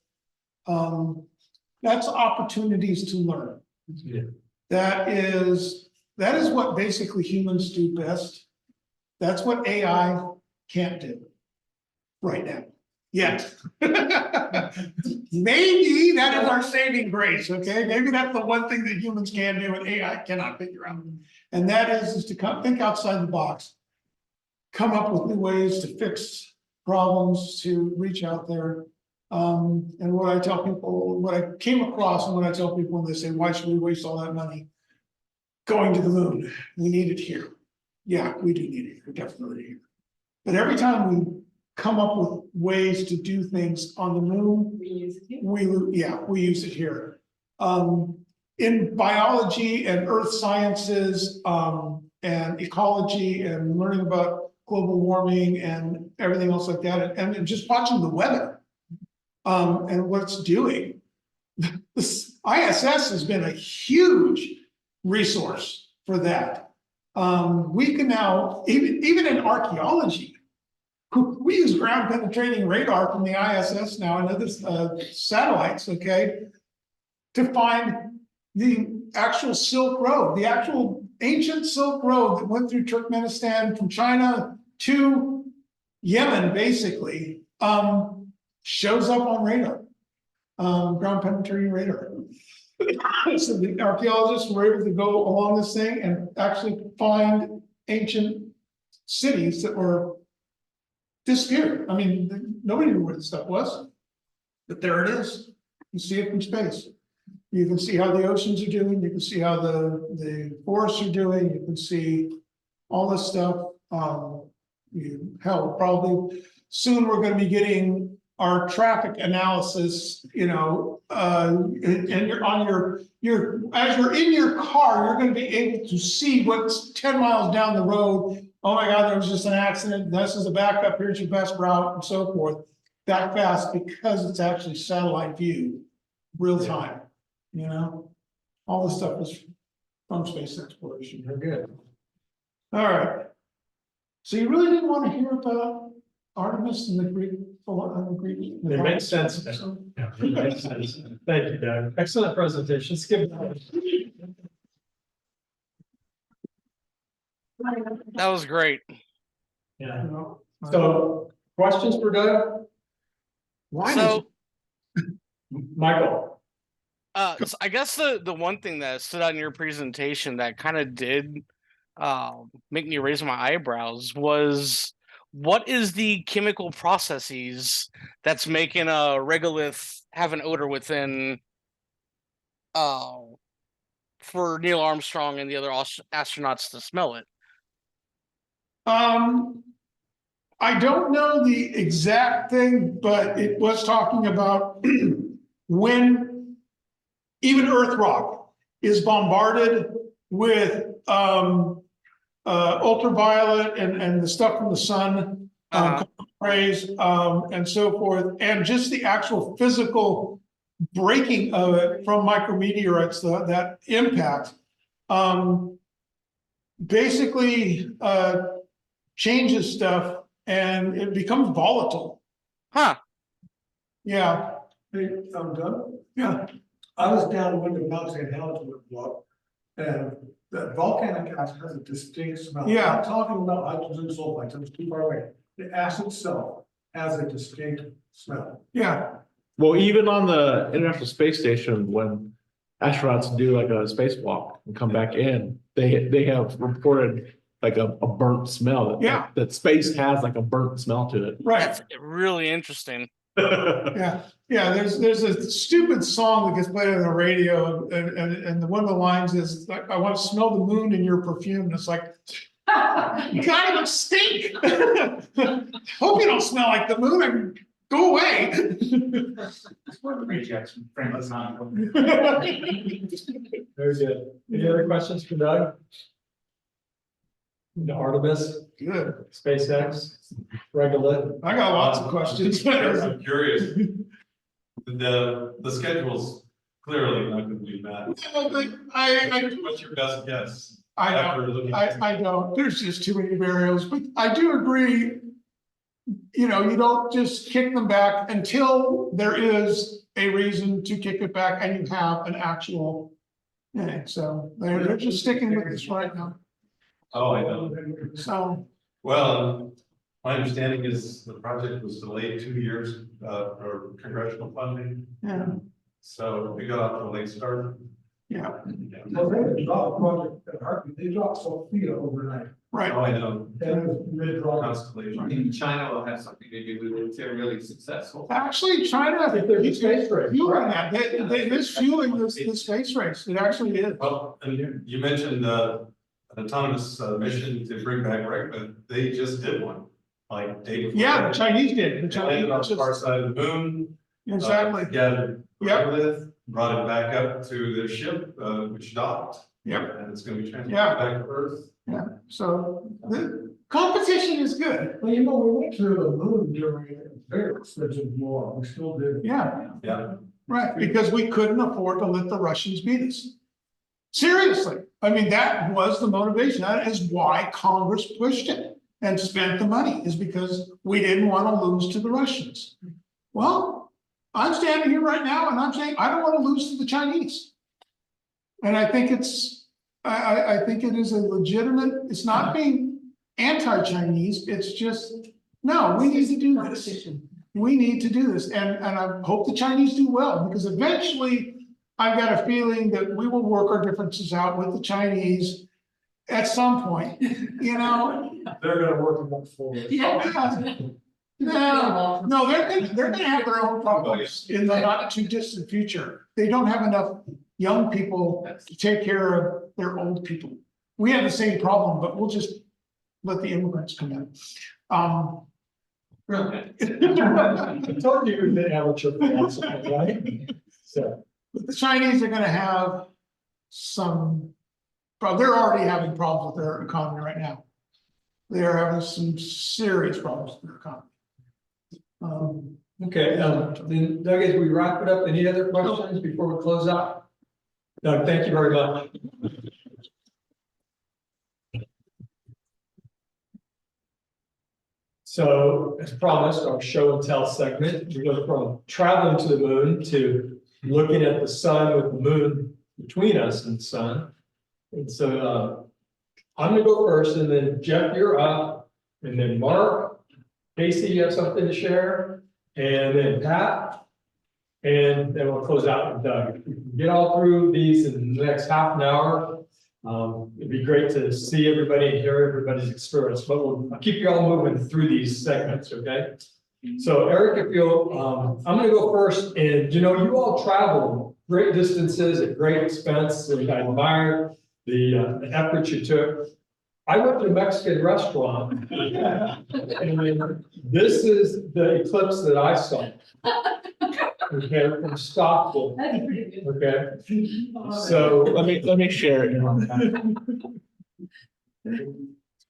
S2: that's opportunities to learn.
S1: Yeah.
S2: That is what basically humans do best. That's what AI can't do right now, yet. Maybe that is our saving grace, okay? Maybe that's the one thing that humans can do and AI cannot figure out. And that is to think outside the box, come up with new ways to fix problems, to reach out there. And what I tell people, what I came across and what I tell people when they say, why should we waste all that money going to the moon? We need it here. Yeah, we do need it here, definitely here. But every time we come up with ways to do things on the moon, we use it here. In biology and earth sciences, and ecology, and learning about global warming and everything else like that, and just watching the weather, and what it's doing. This ISS has been a huge resource for that. We can now, even in archaeology, we use ground penetrating radar from the ISS now and other satellites, okay, to find the actual Silk Road, the actual ancient Silk Road that went through Turkmenistan from China to Yemen, basically, shows up on radar, ground penetrating radar. So the archaeologists were able to go along this thing and actually find ancient cities that were disappeared. I mean, nobody knew where the stuff was, but there it is. You see it from space. You can see how the oceans are doing. You can see how the forests are doing. You can see all this stuff. Hell, probably soon we're going to be getting our traffic analysis, and you're on as you're in your car, you're going to be able to see what's 10 miles down the road. Oh my God, there was just an accident. This is a backup. Here's your best route, and so forth. That fast, because it's actually satellite view, real time. All this stuff is from space exploration.
S1: Very good.
S2: All right. So you really didn't want to hear about Artemis and the Greek.
S1: It makes sense. Yeah, it makes sense. Thank you, Doug. Excellent presentation. Skip.
S10: That was great.
S1: Yeah. So questions for Doug?
S2: Why
S10: So,
S1: Michael?
S10: so I guess the one thing that stood out in your presentation that kind of did make me raise my eyebrows was what is the chemical processes that's making a regolith have an odor within uh for Neil Armstrong and the other astronauts to smell it?
S2: I don't know the exact thing, but it was talking about when even Earth rock is bombarded with ultraviolet and the stuff from the sun, rays, and so forth, and just the actual physical breaking of it from micrometeorites, that impact, basically changes stuff and it becomes volatile.
S10: Huh.
S2: Yeah,
S6: Hey, I'm done.
S2: yeah,
S6: I was down when the Mount St. Helens would blow up. And that volcanic acid has a distinct smell.
S2: Yeah.
S6: I'm not talking about hydrogen sulfide, it's too far away. The acid itself has a distinct smell.
S2: yeah,
S5: Well, even on the International Space Station, when astronauts do like a spacewalk and come back in, they have reported like a burnt smell. That-
S2: Yeah.
S5: That space has like a burnt smell to it.
S2: right.
S10: That's really interesting.
S2: Yeah, there's a stupid song that gets played on the radio and one of the lines is like, I want to smell the moon in your perfume. And it's like, you kind of stink. Hope you don't smell like the moon. I mean, go away.
S7: It's one of the rejects from Franklin's not.
S1: Very good. Any other questions for Doug? The Artemis,
S2: Good.
S1: SpaceX, regolith.
S2: I got lots of questions.
S8: I'm curious. The schedule's clearly not gonna be met. What's your best guess? After looking at-
S2: I don't, there's just too many variables, but I do agree. You know, you don't just kick them back until there is a reason to kick it back and you have an actual. Yeah, so they're just sticking with this right now,
S8: Oh, I know.
S2: so,
S8: Well, my understanding is the project was delayed 2 years for congressional funding,
S2: yeah,
S8: so we got off to a late start.
S2: yeah,
S6: Well, they dropped project at Hartman, they dropped Sophia overnight.
S2: right,
S8: Oh, I know,
S6: And it was mid-drop.
S8: constellation.
S7: In China will have something to do with it, if they're really successful.
S2: actually, China.
S1: If there's a space race,
S2: Fueling that, this fueling this space race, it actually is.
S8: Well, and you mentioned an autonomous mission to bring back but they just did one, like day before.
S2: Yeah, the Chinese did, the
S8: They landed on
S2: Chinese
S8: the far
S2: just,
S8: side of the moon.
S2: exactly,
S8: Gathered
S2: Yep.
S8: regolith, brought it back up to their ship, which docked.
S2: Yep.
S8: And it's gonna be transported
S2: Yeah.
S8: back to Earth.
S2: yeah, so the competition is good,
S6: Well, you know, we went to the moon during a very expensive war, we still did.
S2: yeah.
S8: Yeah.
S2: Right, because we couldn't afford to let the Russians beat us. Seriously, I mean, that was the motivation. That is why Congress pushed it and spent the money, is because we didn't want to lose to the Russians. Well, I'm standing here right now and I'm saying, I don't want to lose to the Chinese. And I think I think it is a legitimate, it's not being anti-Chinese, it's just, no, we need to do this. We need to do this, and I hope the Chinese do well, because eventually I've got a feeling that we will work our differences out with the Chinese at some point, you know?
S6: They're gonna work it out for us.
S2: No, they're gonna have their own problems in the not too distant future. They don't have enough young people to take care of their old people. We have the same problem, but we'll just let the immigrants come in.
S7: Really?
S1: I told you the amateur philosopher, right? So,
S2: But the Chinese are gonna have some, they're already having problems with their economy right now. They are having some serious problems with their economy.
S1: okay, then Doug, as we wrap it up, any other questions before we close out? Doug, thank you very much. So as promised, our show and tell segment, we go from traveling to the moon to looking at the sun with the moon between us and the sun. And so I'm gonna go first, and then Jeff, you're up, and then Mark, Casey, you have something to share? And then Pat? And then we'll close out with Doug. If we can get all through these in the next half an hour. It'd be great to see everybody and hear everybody's experience, but I'll keep you all moving through these segments, okay? So Eric, if you'll, I'm gonna go first, and you all travel great distances at great expense, and I admire the effort you took. I went to a Mexican restaurant, and this is the eclipse that I saw. Okay, from Stockton,
S3: That's pretty good.
S1: okay? So,
S5: Let me share it.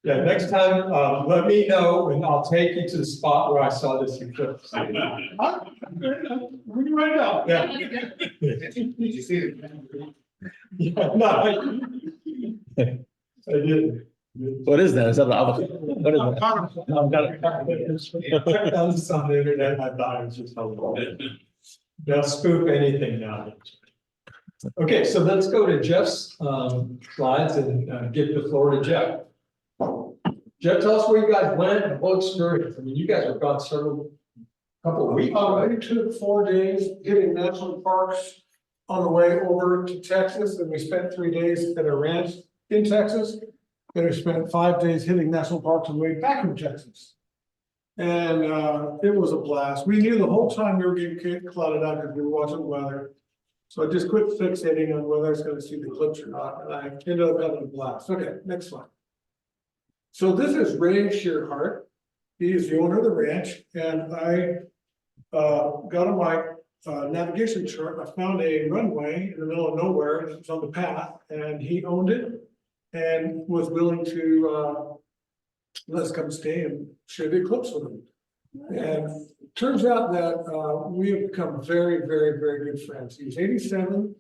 S1: yeah, next time, let me know, and I'll take you to the spot where I saw this eclipse.
S2: Bring you right now.
S1: Yeah.
S7: Did you see it?
S1: Yeah, no, I did.
S5: What is that? Is that an avocado? What is that? I've got
S1: I found this on the internet, I thought it was just helpful. They'll spoof anything now. Okay, so let's go to Jeff's slides and give the floor to Jeff. Jeff, tell us where you guys went and what experience. I mean, you guys have gone couple of weeks, right?
S6: I took 4 days hitting national parks on the way over to Texas, and we spent 3 days at a ranch in Texas. Then we spent 5 days hitting national parks on the way back from Texas. And it was a blast. We knew the whole time we were getting clouded out because we were watching the weather. So I just quit fixating on whether I was going to see the eclipse or not, and I ended up having a blast. Okay, next slide. So this is Ray Shearhart. He is the owner of the ranch, and I got on my navigation chart. I found a runway in the middle of nowhere, and it was on the path, and he owned it and was willing to let us come stay and share the eclipse with him. And it turns out that we have become very, very, very good friends. He's 87,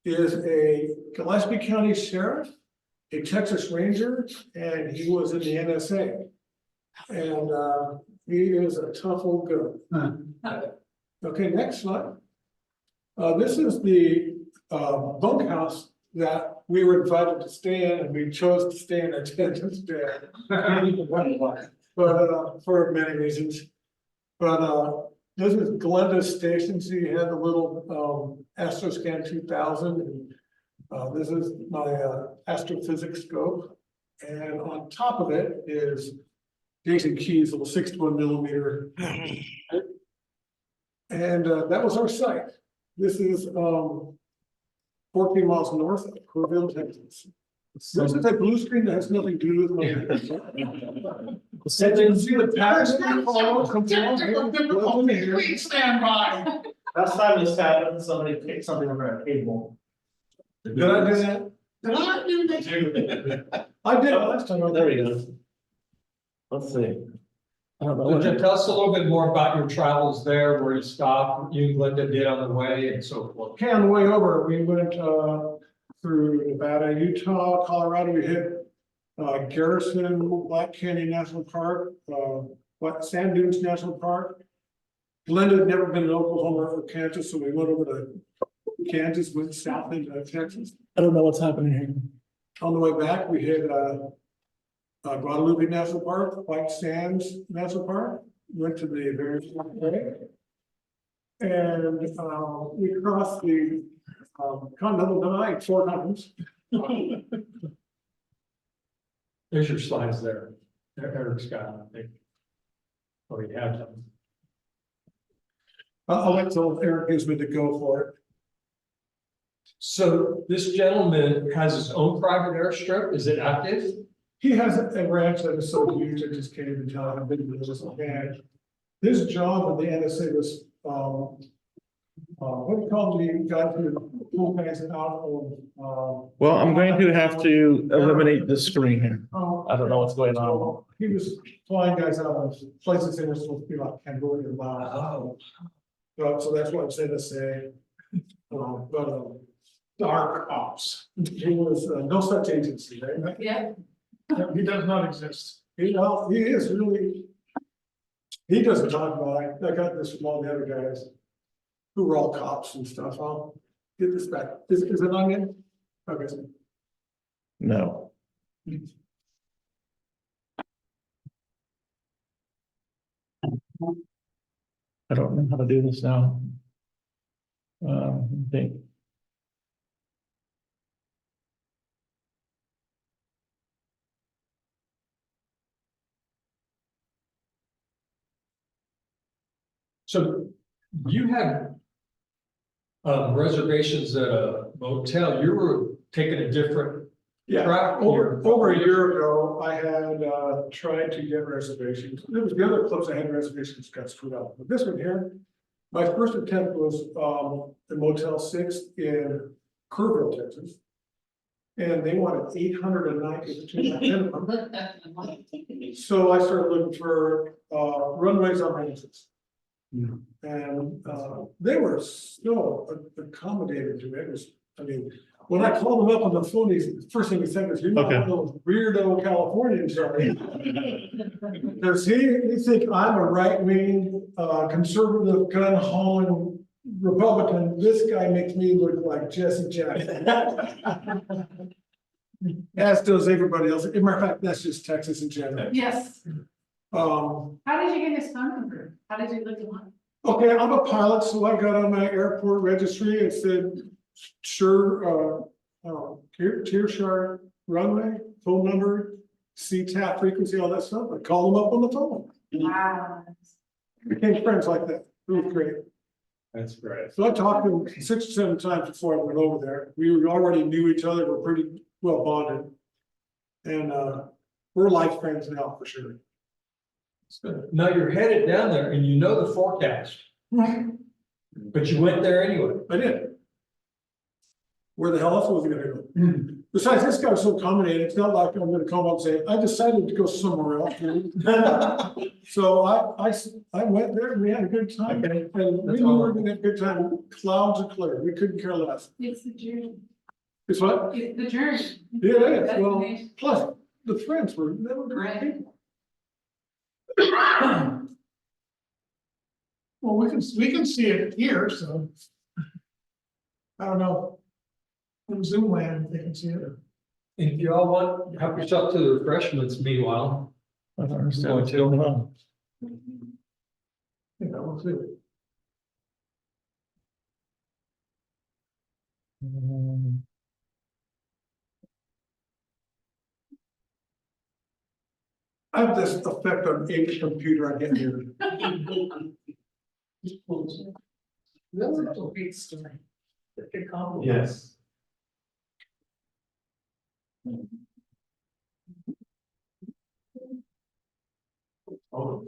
S6: is a Gillespie County Sheriff, a Texas Ranger, and he was in the NSA. And he is a tough old guy. Okay, next slide. This is the bunkhouse that we were invited to stay in, and we chose to stay in attendance there. But for many reasons. But this is Glenda's station. So you had the little Astroscan 2000. And this is my astrophysics scope. And on top of it is Jason Key's little 61 millimeter. And that was our site. This is 14 miles north of Corville, Texas. This is a blue screen that has nothing to do with my. So you can see the patterns.
S2: Please stand by.
S5: Last time this happened, somebody kicked something over a cable.
S6: Did I do that?
S2: Did I do that?
S6: I did last time.
S5: There we go. Let's see. I don't
S1: So Jeff,
S5: know.
S1: tell us a little bit more about your travels there, where you stopped, you and Glenda did on the way and so forth.
S6: Okay, on the way over, we went through Nevada, Utah, Colorado. We hit Garrison, Black Canyon National Park, Sand Dunes National Park. Glenda had never been in Oklahoma or Kansas, so we went over to Kansas, went south into Texas.
S5: I don't know what's happening here.
S6: On the way back, we hit Guadalupe National Park, White Sands National Park, went to the very and we crossed the continental divide 4 times.
S1: There's your slides there. Eric's got them, I think. Or he had them.
S6: I'll wait till Eric gives me the go for it.
S1: So this gentleman has his own private airstrip. Is it active?
S6: He has a ranch that is so huge, I just can't even tell how big it is. And his job at the NSA was, what do you call the guy who pull guys out of,
S5: Well, I'm going to have to eliminate this screen here.
S6: oh,
S5: I don't know what's going on.
S6: so he was flying guys out of places that were supposed to be like Cambodia or Laos. So that's what I'm saying to say.
S2: Dark ops.
S6: He was, no such agency, right?
S3: Yeah,
S2: He does not exist.
S6: He is really. He doesn't talk about it. I got this from all the other guys. Who were all cops and stuff. I'll get this back. Is it on yet? Okay.
S5: No. I don't know how to do this now. I think.
S1: So you had reservations at a motel, you were taking a different
S6: Yeah,
S1: track
S6: over a year ago, I had tried to get reservations. There was the other clubs I had reservations got screwed up, but this one here. My first attempt was the Motel 6 in Kerrville, Texas. And they wanted 800 a night as a two-night minimum. So I started looking for runways on ranges. And they were so accommodating to me. It was, I mean, when I called them up on the phone, the first thing he said was, "You're not one of those weirdo Californians, are you?" Because he think I'm a right-wing, conservative, gun-hauling Republican. This guy makes me look like Jesse Jackson. As does everybody else. As a matter of fact, that's just Texas in general.
S3: Yes.
S6: Um,
S3: How did you get his phone number? How did you look him up?
S6: okay, I'm a pilot, so I got on my airport registry and said, sure, tier chart, runway, phone number, CTAP frequency, all that stuff. I called them up on the phone.
S3: Wow.
S6: Became friends like that. It was great.
S8: That's great.
S6: So I talked to him 6 or 7 times before I went over there. We already knew each other. We're pretty well bonded. And we're life friends now for sure.
S1: Now you're headed down there and you know the forecast, but you went there anyway.
S6: I did. Where the hell else was I gonna go? Besides, this guy was so accommodating. It's not like I'm gonna come up and say, I decided to go somewhere else. So I went there and we had a good time. And we knew we were gonna have a good time. Clouds are clear. We couldn't care less.
S3: It's the journey.
S6: It's what?
S3: It's the journey.
S6: Yeah, it is.
S3: That's
S6: Well,
S3: amazing.
S6: plus the friends were, they were great people.
S2: Well, we can see it here, so. I don't know. In Zoom land, they can see it.
S1: And if you all want, help yourself to the refreshments meanwhile.
S5: I don't understand what's going on.
S6: You know, we'll see. I have this effect on any computer I get here.
S2: That's a great story. Good compliment.
S8: Yes. Oh.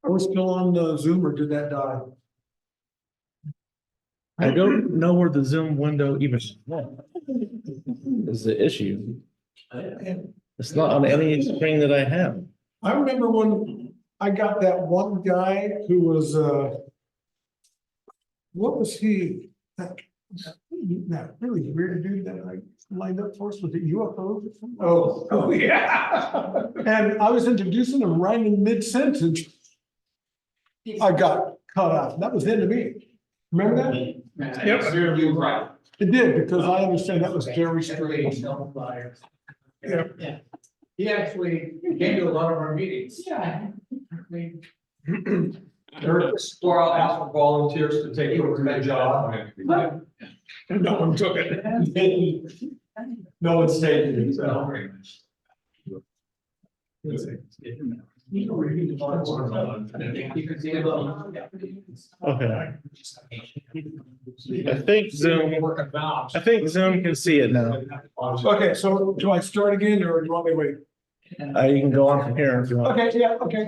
S6: Are we still on Zoom or did that die?
S5: I don't know where the Zoom window even is the issue. It's not on any screen that I have.
S6: I remember when I got that one guy who was, what was he? That really weird dude that I lined up for us with the UFOs or something. Oh, yeah. And I was introducing him right in mid-sentence. I got cut off. That was the end of me. Remember that?
S7: Yep. You're right.
S6: It did, because I understand that was very strange.
S7: Yeah. He actually came to a lot of our meetings.
S3: Yeah.
S1: Or I'll ask for volunteers to take over that job. No one took it. No one stayed in it, so.
S5: Okay. I think Zoom can see it now.
S6: Okay, so do I start again or do you want me to wait?
S5: You can go on from here if you want.
S6: Okay, yeah, okay.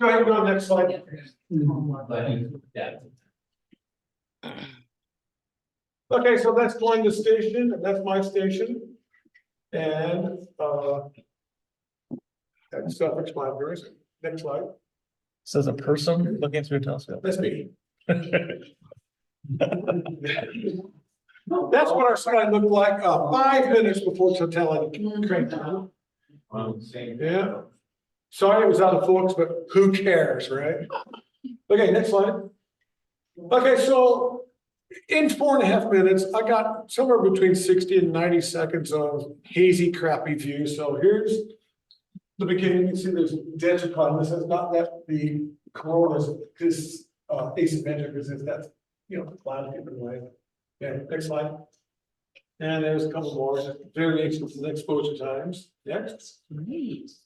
S6: Go ahead, go to the next slide. Okay, so that's going to station, and that's my station. And, that's self-explanatory. Next slide.
S5: Says a person looking through a telescope.
S6: That's me. That's what our slide looked like, 5 minutes before totality cranked down. Yeah. Sorry, it was out of focus, but who cares, right? Okay, next slide. Okay, so in 4.5 minutes, I got somewhere between 60 and 90 seconds of hazy, crappy view. So here's the beginning. You can see there's dense cloud. This is not that the corona is asymmetric, because that's, you know, the cloud keeping away. Yeah, next slide. And there's a couple more variations in exposure times. Next.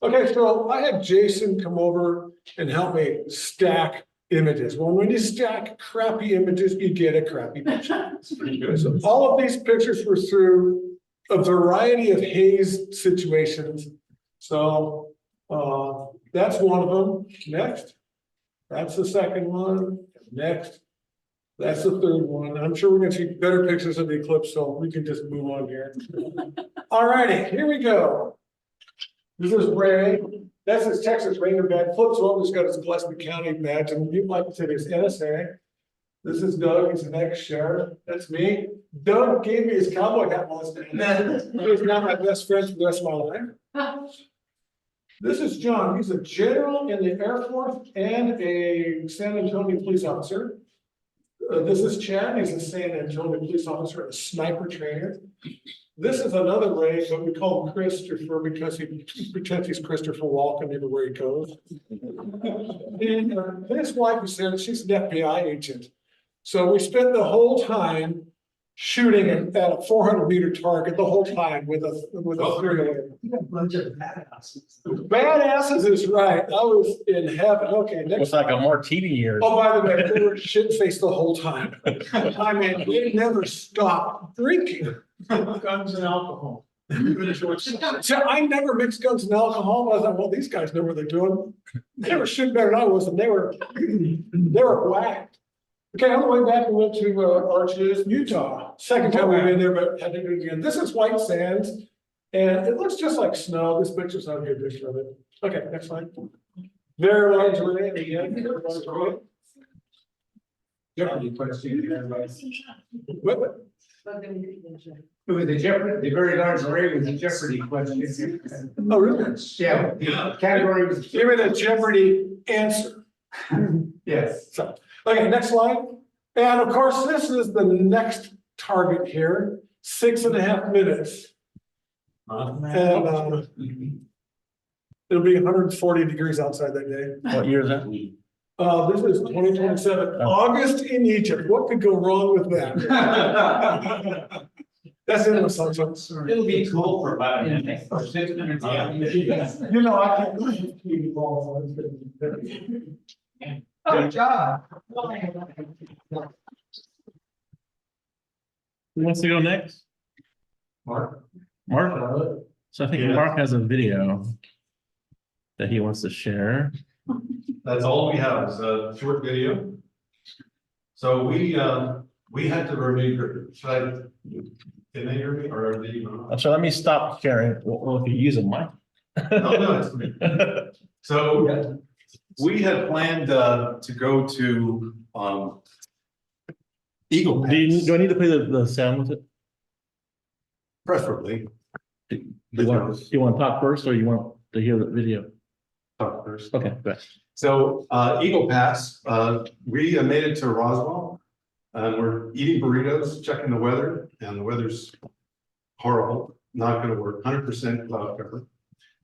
S6: Okay, so I had Jason come over and help me stack images. Well, when you stack crappy images, you get a crappy picture. So all of these pictures were through a variety of haze situations. So that's one of them. Next. That's the second one. Next. That's the third one. I'm sure we're gonna see better pictures of the eclipse, so we can just move on here. All righty, here we go. This is Ray. That's his Texas Ranger badge. Flips over, he's got his Gillespie County badge, and you might say his NSA. This is Doug, he's an ex-sheriff. That's me. Doug gave me his cowboy hat once, and he's now my best friend for the rest of my life. This is John. He's a general in the Air Force and a San Antonio police officer. This is Chad. He's a San Antonio police officer and a sniper trainer. This is another Ray, but we call him Christopher because he pretends he's Christopher Walken everywhere he goes. And his wife is there. She's an FBI agent. So we spent the whole time shooting at a 400-meter target the whole time with a
S4: A bunch of badasses.
S6: Badasses is right. I was in heaven. Okay, next.
S5: Looks like a martini here.
S6: Oh, by the way, they were shit-faced the whole time. I mean, they never stopped drinking.
S2: Guns and alcohol.
S6: So I never mixed guns and alcohol. I was like, well, these guys know what they're doing. They were shooting better than I was, and they were whacked. Okay, on the way back, we went to Arches, Utah. Second time we've been there, but had to do it again. This is White Sands, and it looks just like snow. This picture's not a good picture of it. Okay, next slide. Very large array again. Very large array.
S4: Jeopardy question.
S6: What?
S4: With the Jeopardy, the very large array was a Jeopardy question.
S6: Oh, really?
S4: Yeah, the category was.
S6: Give me the Jeopardy answer.
S4: Yes.
S6: So, okay, next slide. And of course, this is the next target here, 6.5 minutes. And it'll be 140 degrees outside that day.
S5: What year is that?
S6: This is 2027, August in Egypt. What could go wrong with that? That's in the sunshine.
S7: It'll be cool for about a minute.
S6: You know, I can't.
S4: Good job.
S5: Who wants to go next?
S4: Mark.
S5: Mark? So I think
S8: Yeah.
S5: Mark has a video that he wants to share.
S8: That's all we have is a short video. So we had to review, should I, can they hear me or are they?
S5: So let me stop sharing. Well, if you use a mic.
S8: No, it's me. So we had planned to go to Eagle Pass,
S5: Do I need to play the sound with it?
S8: preferably.
S5: Do you want to talk first, or you want to hear the video?
S8: Talk first.
S5: Okay, good.
S8: So Eagle Pass, we made it to Roswell. We're eating burritos, checking the weather, and the weather's horrible, not gonna work, 100% cloud cover.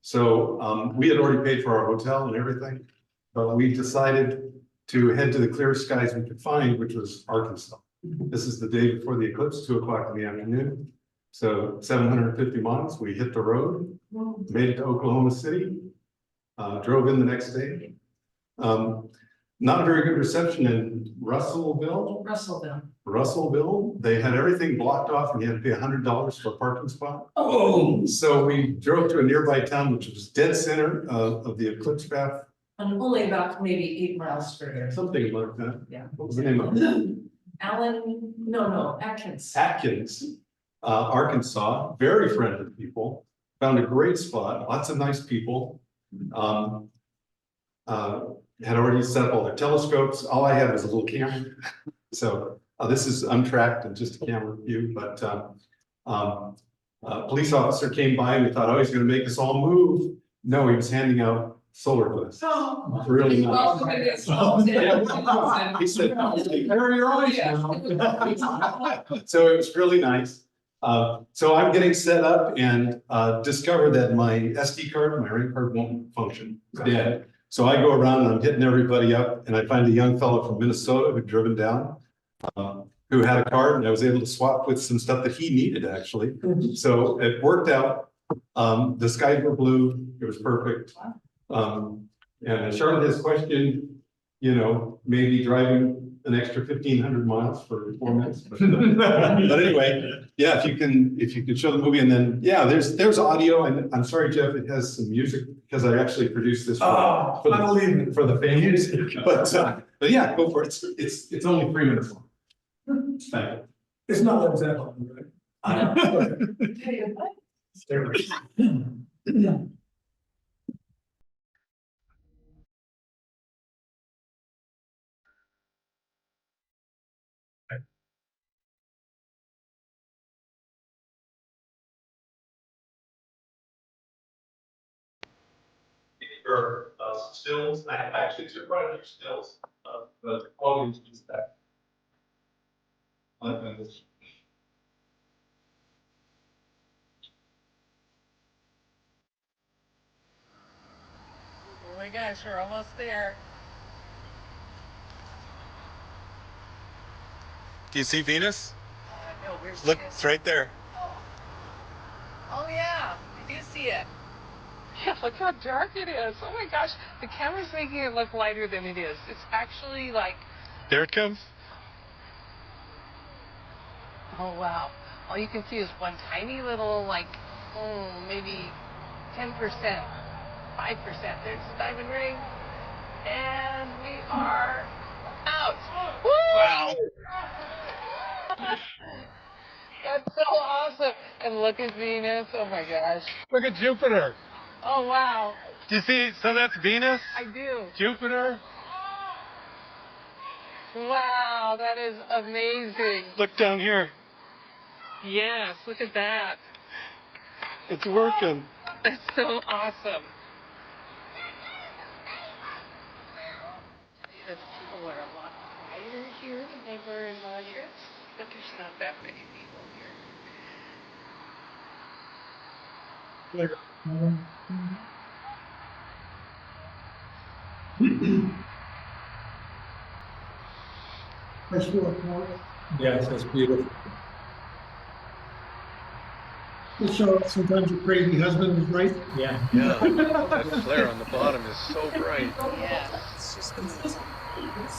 S8: So we had already paid for our hotel and everything, but we decided to head to the clearest skies we could find, which was Arkansas. This is the day before the eclipse, 2 o'clock in the afternoon. So 750 miles, we hit the road, made it to Oklahoma City, drove in the next day. Not a very good reception in Russellville. They had everything blocked off and you had to pay $100 for a parking spot.
S4: Oh.
S8: So we drove to a nearby town, which was dead center of the eclipse path,
S11: And only about maybe 8 miles further.
S8: something like that.
S11: Yeah.
S8: What was the name of it?
S11: Atkins.
S8: Atkins, Arkansas, very friendly people, found a great spot, lots of nice people. Had already set up all their telescopes, all I had was a little camera. So this is untracked and just a camera view, but a police officer came by and we thought, oh, he's gonna make us all move. No, he was handing out solar glass.
S3: Oh.
S8: It's really nice.
S11: Well, maybe it's small.
S8: He said,
S6: Carry your eyes now.
S8: so it was really nice. So I'm getting set up and discovered that my SD card, my ring card won't function. It's dead. So I go around and I'm hitting everybody up and I find a young fellow from Minnesota who'd driven down, who had a card, and I was able to swap with some stuff that he needed actually. So it worked out. The skies were blue. It was perfect. And Charlotte has questioned, you know, maybe driving an extra 1,500 miles for 4 minutes. But anyway, yeah, if you can show the movie, and then, yeah, there's audio, and I'm sorry, Jeff, it has some music because I actually produced this for the fans. But yeah, go for it. It's only 3 minutes long. Thank you.
S6: It's not Led Zeppelin, right?
S8: For stills, I actually took quite a few stills of the quality of that.
S11: Oh my gosh, we're almost there.
S8: Do you see Venus?
S11: No, where's
S8: Look,
S11: Venus?
S8: it's right there.
S11: Oh yeah, I do see it. Yeah, look how dark it is. Oh my gosh, the camera's making it look lighter than it is. It's actually like,
S8: There it comes.
S11: oh wow. All you can see is one tiny little, like, maybe 10%, 5%. There's the diamond ring. And we are out. Woo!
S10: Wow.
S11: That's so awesome. And look at Venus. Oh my gosh.
S6: Look at Jupiter.
S11: Oh wow.
S6: Do you see? So that's Venus,
S11: I do.
S6: Jupiter.
S11: Wow, that is amazing.
S6: Look down here.
S11: Yes, look at that.
S6: It's working.
S11: That's so awesome. People are a lot quieter here than they were in Madrid, but there's not that many people here.
S1: Yes, that's beautiful.
S2: So sometimes your crazy husband is right.
S1: Yeah.
S12: Yeah, that flare on the bottom is so bright.
S11: Yeah, it's just amazing.
S12: As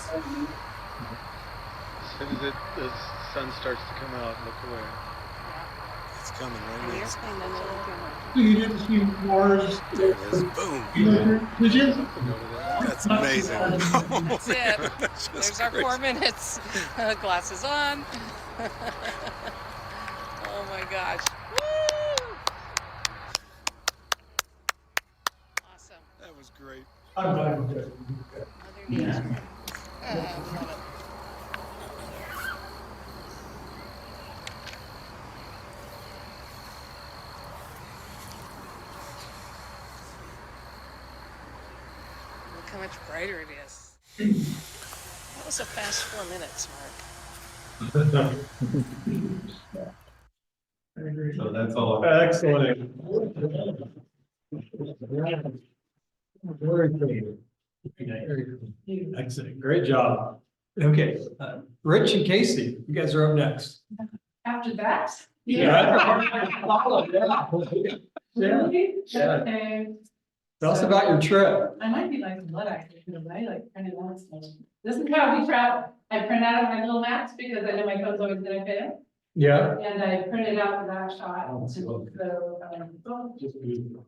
S12: soon as the sun starts to come out, look away. It's coming right
S11: Here's my little
S2: You didn't see Mars.
S12: There it is. Boom.
S2: Did you?
S12: That's amazing.
S11: That's it.
S12: That's just
S11: There's our
S12: crazy.
S11: 4 minutes. Glasses on. Oh my gosh. Woo! Awesome.
S12: That was great.
S6: I'm glad we did.
S11: Mother Nature. I love it. Look how much brighter it is. That was a fast 4 minutes, Mark.
S8: So that's all.
S1: Excellent. Very good. Excellent. Great job. Okay, Rich and Casey, you guys are up next.
S3: After that?
S1: Yeah.
S3: Really?
S1: Yeah.
S3: Okay.
S1: Tell us about your trip.
S3: I might be like blood active, because I like printed out stuff. This is how we travel. I print out my little maps because I know my phone's always gonna fail.
S1: Yeah.
S3: And I printed out that shot.
S1: Oh, that's cool.
S3: So,
S1: Just beautiful.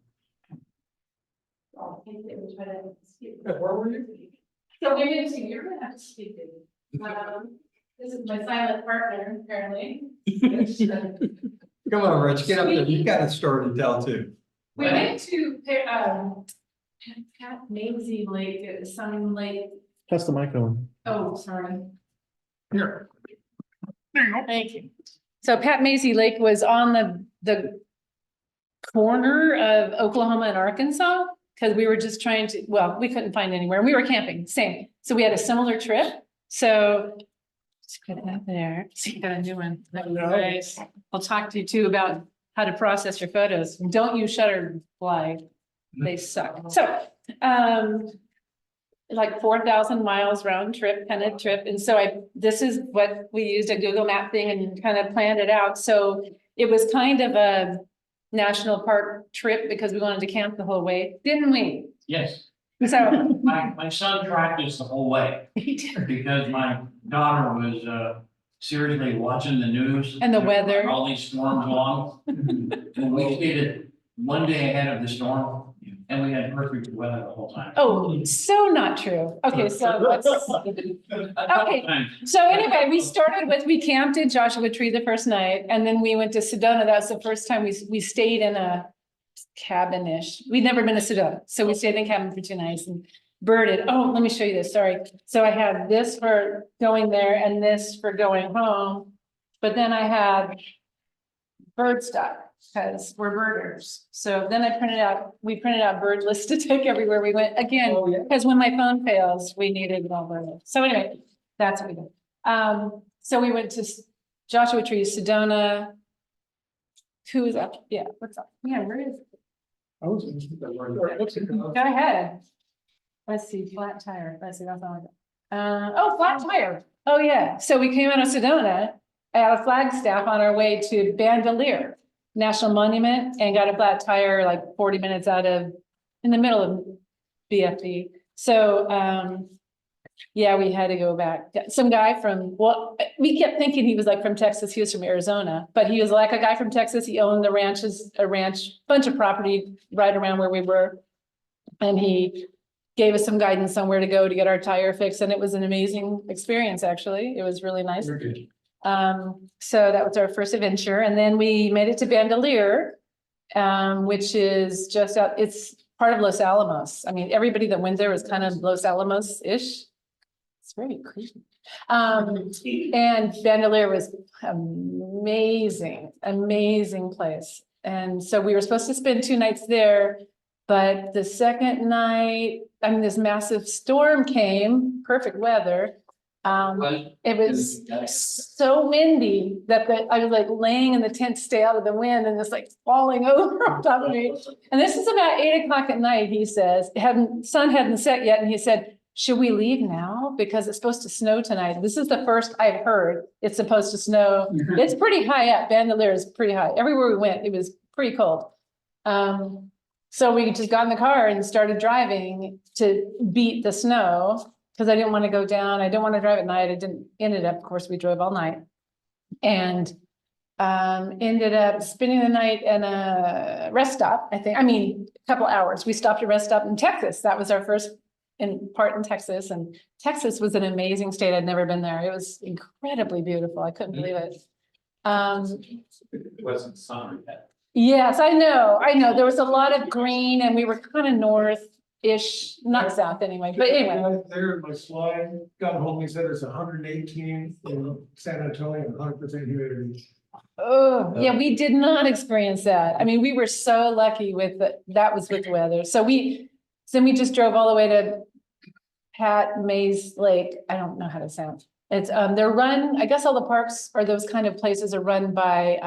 S3: I'll take it and try to speak.
S1: Where were you?
S3: So we didn't see, you're gonna have to speak it. This is my silent partner, apparently.
S1: Come on, Rich, get up there. You've got a story to tell too.
S3: We went to, Pat Maisie Lake, Sun Lake.
S5: That's the mic on.
S3: Oh, sorry.
S2: Here. There you go.
S3: Thank you. So Pat Maisie Lake was on the corner of Oklahoma and Arkansas. because we were just trying to, well, we couldn't find anywhere. We were camping, same. So we had a similar trip. So just put that there. See, got a new one. Nice. I'll talk to you too about how to process your photos. Don't use Shutterfly. They suck. So, like 4,000 miles round trip kind of trip. And so this is what we used a Google map thing and kind of planned it out. So it was kind of a national park trip because we wanted to camp the whole way, didn't we?
S13: Yes,
S3: So
S13: my son practiced the whole way because my daughter was seriously watching the news.
S3: And the weather.
S13: All these storms along. And we skated one day ahead of the storm and we had perfect weather the whole time.
S3: Oh, so not true. Okay, so let's, okay. So anyway, we camped in Joshua Tree the first night, and then we went to Sedona. That was the first time we stayed in a cabin-ish. We'd never been to Sedona, so we stayed in a cabin for 2 nights and birded. Oh, let me show you this, sorry. So I had this for going there and this for going home, but then I had bird stuff, because we're birders. So then we printed out bird lists to take everywhere we went, again, because when my phone fails, we needed all bird lists. So anyway, that's what we did. So we went to Joshua Tree, Sedona. Who is up? Yeah, what's up? Yeah, where is it? Go ahead. Let's see, flat tire. Let's see, that's all I got. Oh, flat tire. Oh, yeah. So we came out of Sedona at a Flagstaff on our way to Bandelier National Monument and got a flat tire like 40 minutes in the middle of BFD. So, yeah, we had to go back. Some guy we kept thinking he was like from Texas, he was from Arizona, but he was like a guy from Texas. He owned a bunch of property right around where we were. And he gave us some guidance on where to go to get our tire fixed. And it was an amazing experience, actually. It was really nice. So that was our first adventure. And then we made it to Bandelier, which is just out, it's part of Los Alamos. I mean, everybody that went there was kind of Los Alamos-ish. It's very creepy. And Bandelier was amazing place. And so we were supposed to spend 2 nights there, but the second night, this massive storm came, perfect weather. It was so windy that I was like laying in the tent to stay out of the wind and just like falling over on top of me. And this is about 8 o'clock at night, he says. Sun hadn't set yet, and he said, should we leave now? Because it's supposed to snow tonight. This is the first I've heard it's supposed to snow. It's pretty high up. Bandelier is pretty high. Everywhere we went, it was pretty cold. So we just got in the car and started driving to beat the snow because I didn't want to go down. I didn't want to drive at night. Ended up, of course, we drove all night and ended up spending the night in a rest stop, a couple hours. We stopped at a rest stop in Texas. That was our first part in Texas, and Texas was an amazing state. I'd never been there. It was incredibly beautiful. I couldn't believe it.
S7: It wasn't summer yet.
S3: Yes, I know. There was a lot of green and we were kind of north-ish, not south anyway, but anyway.
S6: There, my slide got home, he said it's 118 in San Antonio, 100% humidity.
S3: Oh, yeah, we did not experience that. I mean, we were so lucky that was with the weather. So then we just drove all the way to Pat Mays Lake. I don't know how to sound. It's, they're run, I guess all the parks or those kind of places are run by,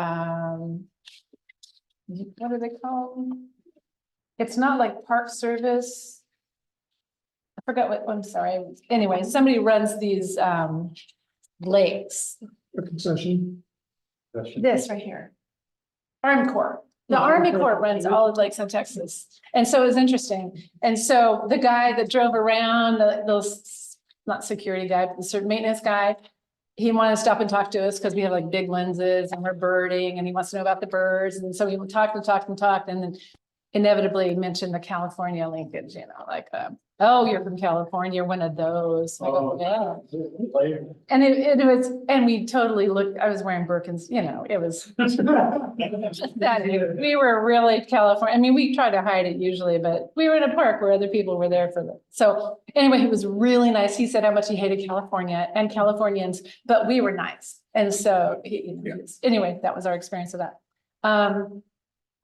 S3: what are they called? It's not like Park Service. I forgot what, I'm sorry. Anyway, somebody runs these, lakes.
S6: A concession.
S3: This right here. Army Corps. The Army Corps runs all of lakes in Texas. And so it was interesting. And so the guy that drove around, those, not security guy, but the certain maintenance guy, he wanted to stop and talk to us because we have like big lenses and we're birding and he wants to know about the birds. And so we talked and then inevitably mentioned the California linkage, like, oh, you're from California, one of those. I go, yeah. And it was, and we totally looked, I was wearing Birkins, it was that we were really California. I mean, we try to hide it usually, but we were in a park where other people were there for them. So anyway, he was really nice. He said how much he hated California and Californians, but we were nice. And so anyway, that was our experience of that.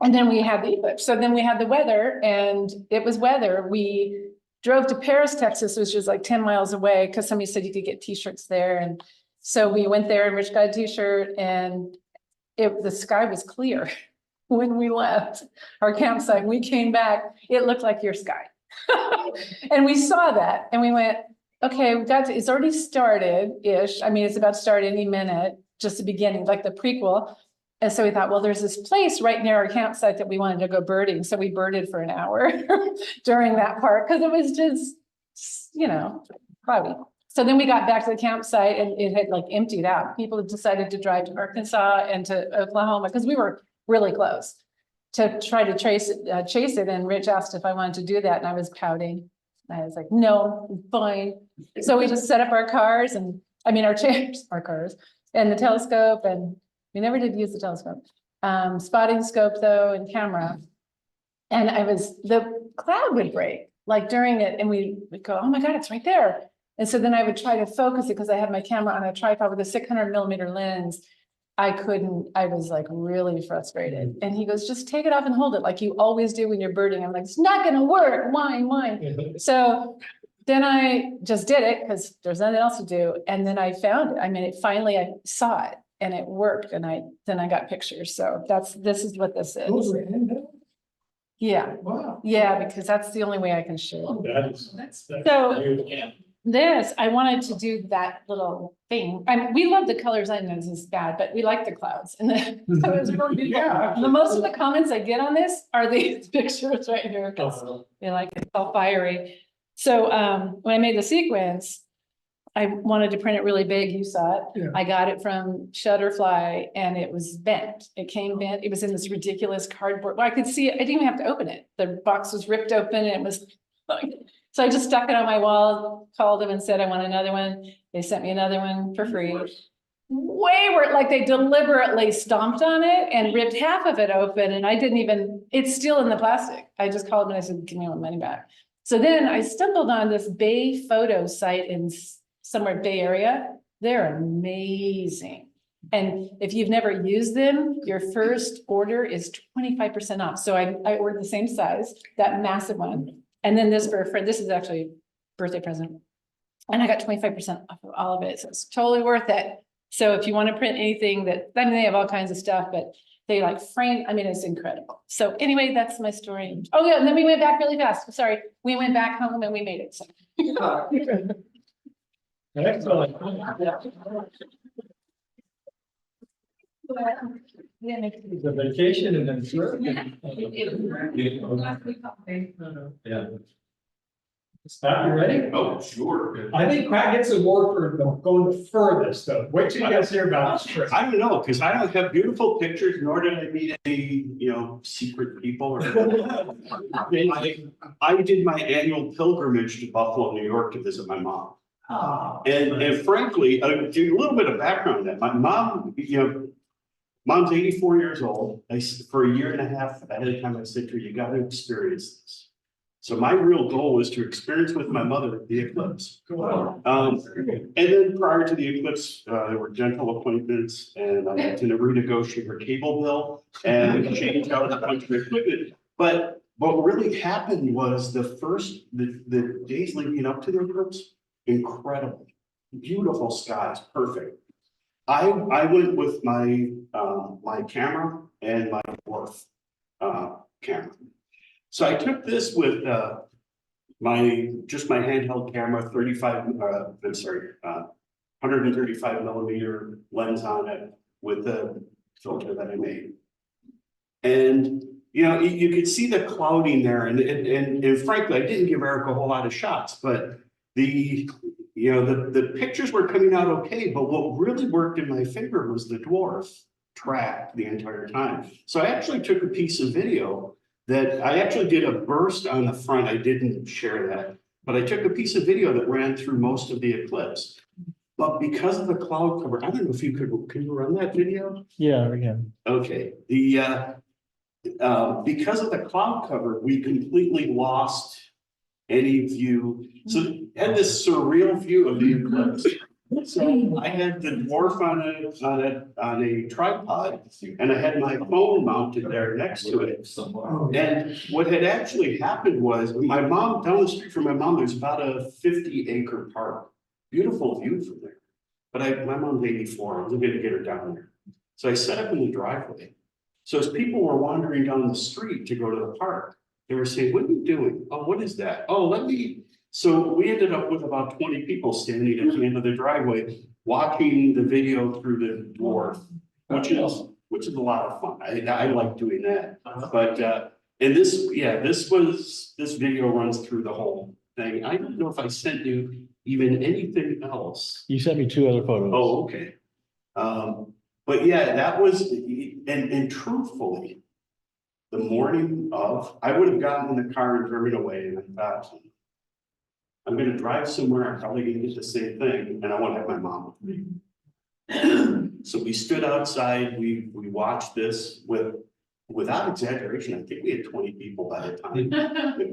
S3: And then we had the eclipse. So then we had the weather, and it was weather. We drove to Paris, Texas, which is like 10 miles away, because somebody said you could get t-shirts there. And so we went there, and Rich got a t-shirt, and the sky was clear when we left our campsite. We came back, it looked like your sky. And we saw that, and we went, okay, it's already started-ish. I mean, it's about to start any minute, just the beginning, like the prequel. And so we thought, well, there's this place right near our campsite that we wanted to go birding. So we birded for an hour during that part, because it was just, cloudy. So then we got back to the campsite, and it had like emptied out. People had decided to drive to Arkansas and to Oklahoma, because we were really close, to try to chase it. And Rich asked if I wanted to do that, and I was pouting. I was like, no, I'm fine. So we just set up our cars, our chairs, our cars, and the telescope, and we never did use the telescope. Spotting scope though, and camera. And the cloud would break like during it, and we would go, oh my God, it's right there. And so then I would try to focus it, because I had my camera on a tripod with a 600mm lens. I was like really frustrated. And he goes, just take it off and hold it like you always do when you're birding. I'm like, it's not gonna work, why? So then I just did it, because there's nothing else to do. And then I found it. I saw it, and it worked. And then I got pictures. So this is what this is. Yeah.
S2: Wow.
S3: Yeah, because that's the only way I can show it. I wanted to do that little thing. We love the colors. I know this is bad, but we like the clouds. And so it's really beautiful.
S2: Yeah.
S3: The most of the comments I get on this are these pictures right here, because they like it's all fiery. So when I made the sequence, I wanted to print it really big. You saw it.
S2: Yeah.
S3: I got it from Shutterfly, and it was bent. It came bent. It was in this ridiculous cardboard. Well, I could see it. I didn't even have to open it. The box was ripped open, and it was like, so I just stuck it on my wall, called them and said, I want another one. They sent me another one for free. Like they deliberately stomped on it and ripped half of it open. And it's still in the plastic. I just called them and I said, give me my money back. So then I stumbled on this Bay photo site in somewhere Bay Area. They're amazing. And if you've never used them, your first order is 25% off. So I ordered the same size, that massive one. And then this for a friend, this is actually a birthday present. And I got 25% off of all of it. So it's totally worth it. So if you want to print anything they have all kinds of stuff, but they like frame, it's incredible. So anyway, that's my story. Oh yeah, and then we went back really fast. Sorry. We went back home and we made it. So.
S1: Excellent. The vacation and then. Yeah. Scott, you ready?
S9: Oh, sure.
S1: I think Pat gets an award for going the furthest though. Wait till you guys hear about this trip.
S9: I don't know, because I don't have beautiful pictures, nor did I meet any, secret people. I did my annual pilgrimage to Buffalo, New York to visit my mom. And frankly, to do a little bit of background on that, my mom, mom's 84 years old. For a year and a half ahead of time, I said to her, you got to experience this. So my real goal was to experience with my mother the eclipse. And then prior to the eclipse, there were dental appointments, and I had to renegotiate her cable bill and change out a bunch of equipment. But what really happened was the days leading up to the eclipse, incredible, beautiful skies, perfect. I went with my my camera and my dwarf camera. So I took this with my handheld camera, 135mm lens on it with the filter that I made. And you could see the clouding there, and frankly, I didn't give Eric a whole lot of shots, but the pictures were coming out okay. But what really worked in my favor was the dwarf track the entire time. So I actually took a piece of video that I actually did a burst on the front. I didn't share that, but I took a piece of video that ran through most of the eclipse. But because of the cloud cover, I don't know if you can you run that video?
S5: Yeah, we can.
S9: Okay. Because of the cloud cover, we completely lost any view. So it had this surreal view of the eclipse. So I had the dwarf on a tripod, and I had my phone mounted there next to it. And what had actually happened was, my mom, down the street from my mom, there's about a 50-acre park. Beautiful view from there. But my mom's 84, I was gonna get her down there. So I set up in the driveway. So as people were wandering down the street to go to the park, they were saying, "What are you doing? Oh, what is that? Oh, let me." So we ended up with about 20 people standing at the end of the driveway, watching the video through the dwarf, which is a lot of fun. I like doing that. But and this video runs through the whole thing. I don't know if I sent you even anything else.
S5: You sent me 2 other photos.
S9: Oh, okay. But yeah, that was, and truthfully, the morning of, I would have gotten in the car and driven away, and I thought, I'm gonna drive somewhere, I'm probably gonna get the same thing, and I want to have my mom with me. So we stood outside, we watched this without exaggeration, I think we had 20 people by the time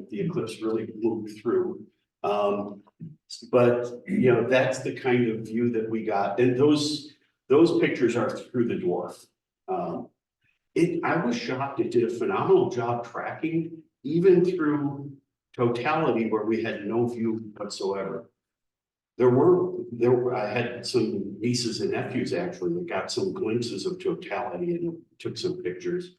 S9: the eclipse really moved through. But you know, that's the kind of view that we got, and those pictures are through the dwarf. I was shocked, it did a phenomenal job tracking, even through totality where we had no view whatsoever. I had some nieces and nephews actually that got some glimpses of totality and took some pictures.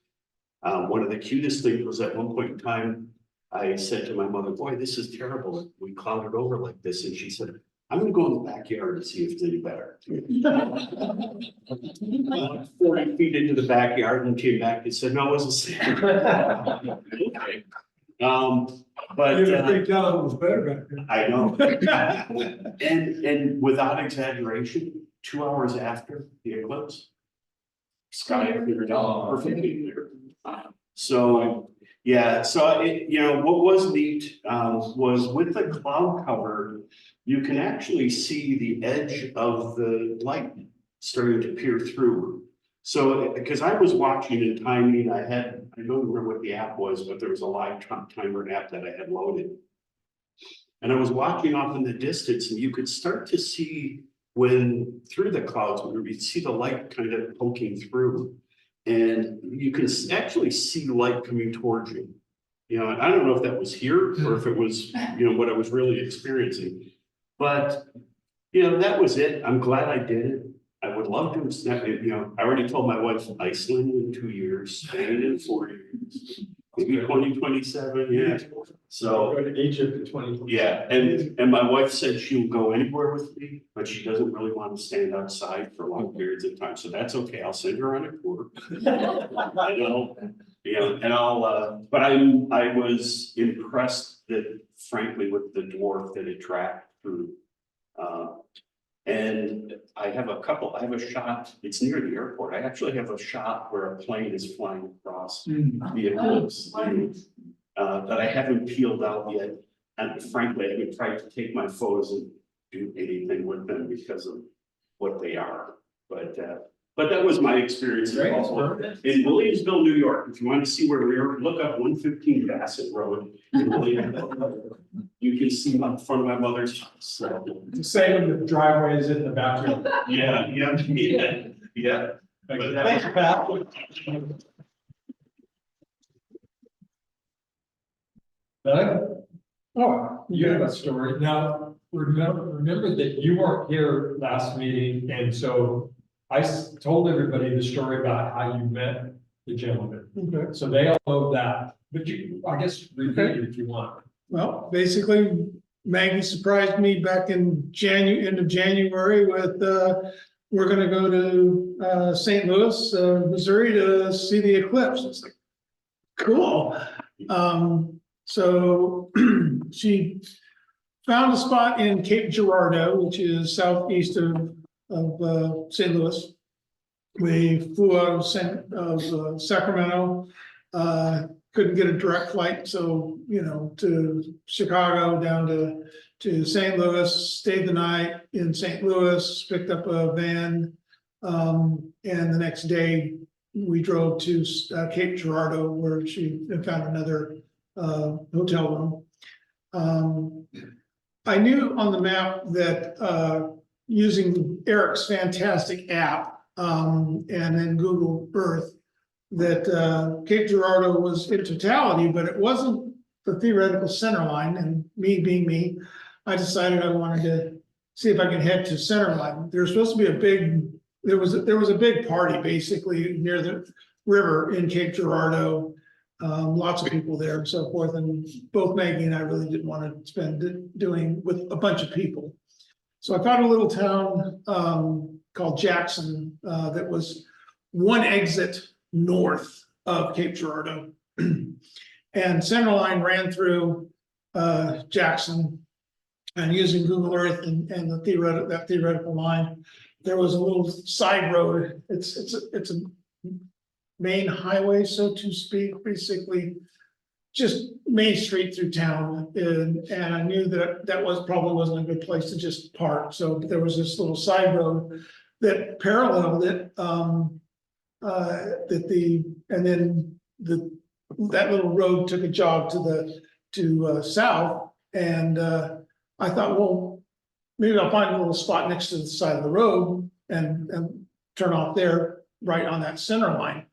S9: One of the cutest things was at one point in time, I said to my mother, "Boy, this is terrible. We clouded over like this." And she said, "I'm gonna go in the backyard and see if it's any better." 40 feet into the backyard and came back and said, "No, it was the same." Okay. But
S6: You think that was better back then.
S9: I know. And without exaggeration, 2 hours after the eclipse, sky cleared out perfectly clear. So yeah, so what was neat was with the cloud cover, you can actually see the edge of the light starting to peer through. So, because I was watching and timing, I don't remember what the app was, but there was a live timer app that I had loaded. And I was watching off in the distance, and you could start to see when through the clouds, you'd see the light kind of poking through. And you can actually see light coming towards you. And I don't know if that was here or if it was, what I was really experiencing. But, that was it. I'm glad I did it. I would love to, I already told my wife Iceland in 2 years, Spain in 4 years, maybe 2027, yeah. So.
S1: Go to Egypt in 2020.
S9: Yeah, and my wife said she'll go anywhere with me, but she doesn't really want to stand outside for long periods of time, so that's okay, I'll send her on a tour. And I'll, but I was impressed that frankly with the dwarf that it tracked through. And I have a shot, it's near the airport, I actually have a shot where a plane is flying across the eclipse. That I haven't peeled out yet, and frankly, I haven't tried to take my photos and do anything with them because of what they are. But that was my experience in Williamsville, New York. If you want to see where we are, look up 115 Bassett Road in Williamsville. You can see my front of my mother's house. So.
S1: The same with the driveway is in the backyard.
S9: Yeah.
S1: Thanks, Pat. Doug? Oh, you have a story. Now, remember that you weren't here last meeting, and so I told everybody the story about how you met the gentleman.
S2: Okay.
S1: So they all know that, but I guess repeat it if you want.
S2: Well, basically, Maggie surprised me back in end of January with, we're gonna go to St. Louis, Missouri to see the eclipse. It's like, cool. So she found a spot in Cape Girardeau, which is southeast of St. Louis. We flew out of Sacramento, couldn't get a direct flight, so to Chicago, down to St. Louis, stayed the night in St. Louis, picked up a van, and the next day we drove to Cape Girardeau, where she found another hotel room. I knew on the map that using Eric's fantastic app, and then Google Earth, that Cape Girardeau was in totality, but it wasn't the theoretical center line. And me being me, I decided I wanted to see if I could head to center line. There's supposed to be there was a big party basically near the river in Cape Girardeau. Lots of people there and so forth. And both Maggie and I really didn't want to spend doing with a bunch of people. So I found a little town called Jackson that was one exit north of Cape Girardeau. And Centerline ran through Jackson, and using Google Earth and that theoretical line, there was a little side road. It's a main highway, so to speak, basically just Main Street through town. And I knew that probably wasn't a good place to just park. So there was this little side road that paralleled it. That little road took a jog to south. And I thought, well, maybe I'll find a little spot next to the side of the road and turn off there right on that center line.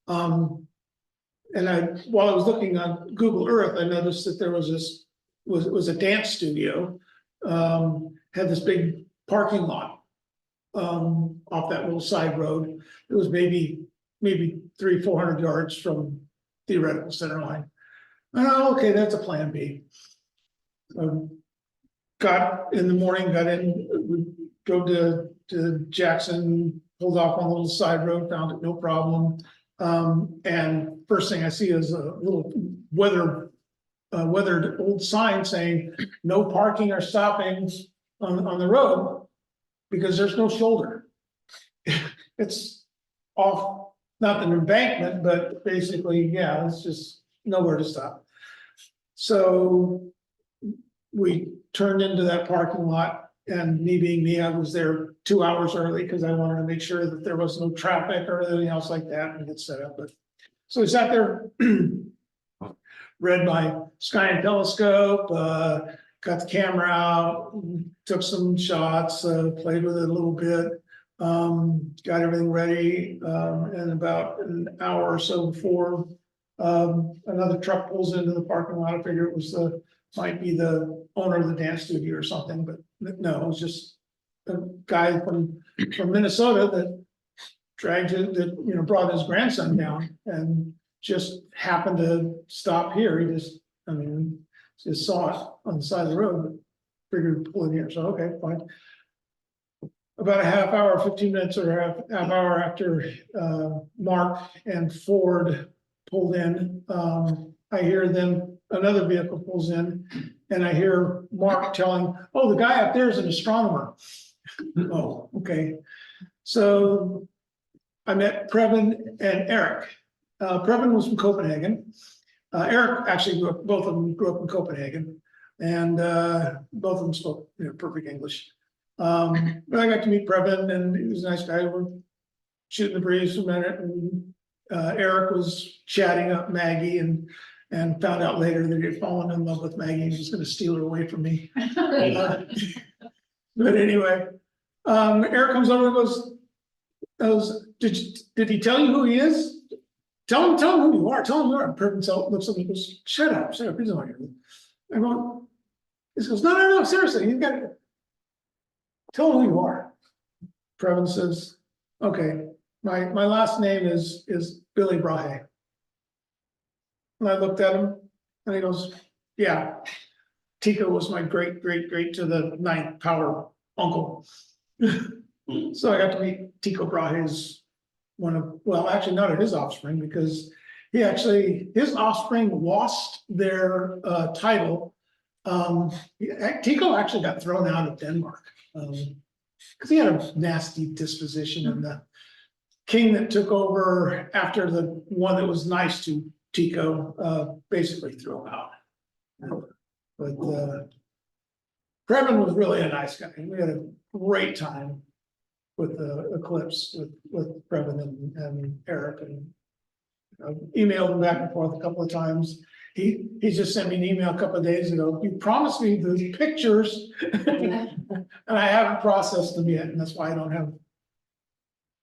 S2: And while I was looking on Google Earth, I noticed that there was a dance studio, had this big parking lot off that little side road. It was maybe 300-400 yards from theoretical center line. Oh, okay, that's a plan B. Got in, we drove to Jackson, pulled off on a little side road, found it no problem. And first thing I see is a little weathered old sign saying no parking or stopping on the road because there's no shoulder. It's off, not an embankment, but basically, yeah, it's just nowhere to stop. So we turned into that parking lot, and me being me, I was there 2 hours early because I wanted to make sure that there was no traffic or anything else like that and get set up. But so we sat there, read my sky and telescope, got the camera out, took some shots, played with it a little bit, got everything ready, and about an hour or so before another truck pulls into the parking lot. I figured it might be the owner of the dance studio or something, but no, it was just a guy from Minnesota that brought his grandson down and just happened to stop here. He just saw it on the side of the road, but figured to pull in here. So okay, fine. About a half hour, 15 minutes or half hour after Mark and Ford pulled in, I hear then another vehicle pulls in, and I hear Mark telling, "Oh, the guy up there is an astronomer." Oh, okay. So I met Previn and Eric. Previn was from Copenhagen. Eric actually both of them grew up in Copenhagen, and both of them spoke perfect English. But I got to meet Previn, and he was a nice guy. We're shooting the breeze for a minute, and Eric was chatting up Maggie, and found out later that he had fallen in love with Maggie and was going to steal her away from me. But anyway, Eric comes over and goes, did he tell you who he is? Tell him who you are. Tell him who you are. And Previn looks at me and goes, shut up. He's not here. I go, he goes, no, seriously, you got to tell him who you are. Previn says, okay, my last name is Billy Brahe. And I looked at him and he goes, yeah, Tico was my great to the 9th power uncle. So I got to meet Tico Brahe's actually not his offspring, because his offspring lost their title. Tico actually got thrown out of Denmark because he had a nasty disposition, and the king that took over after the one that was nice to Tico basically threw him out. But Previn was really a nice guy. We had a great time with the Eclipse with Previn and Eric, and emailed him back and forth a couple of times. he just sent me an email a couple of days ago. You promised me the pictures. And I haven't processed them yet, and that's why I don't have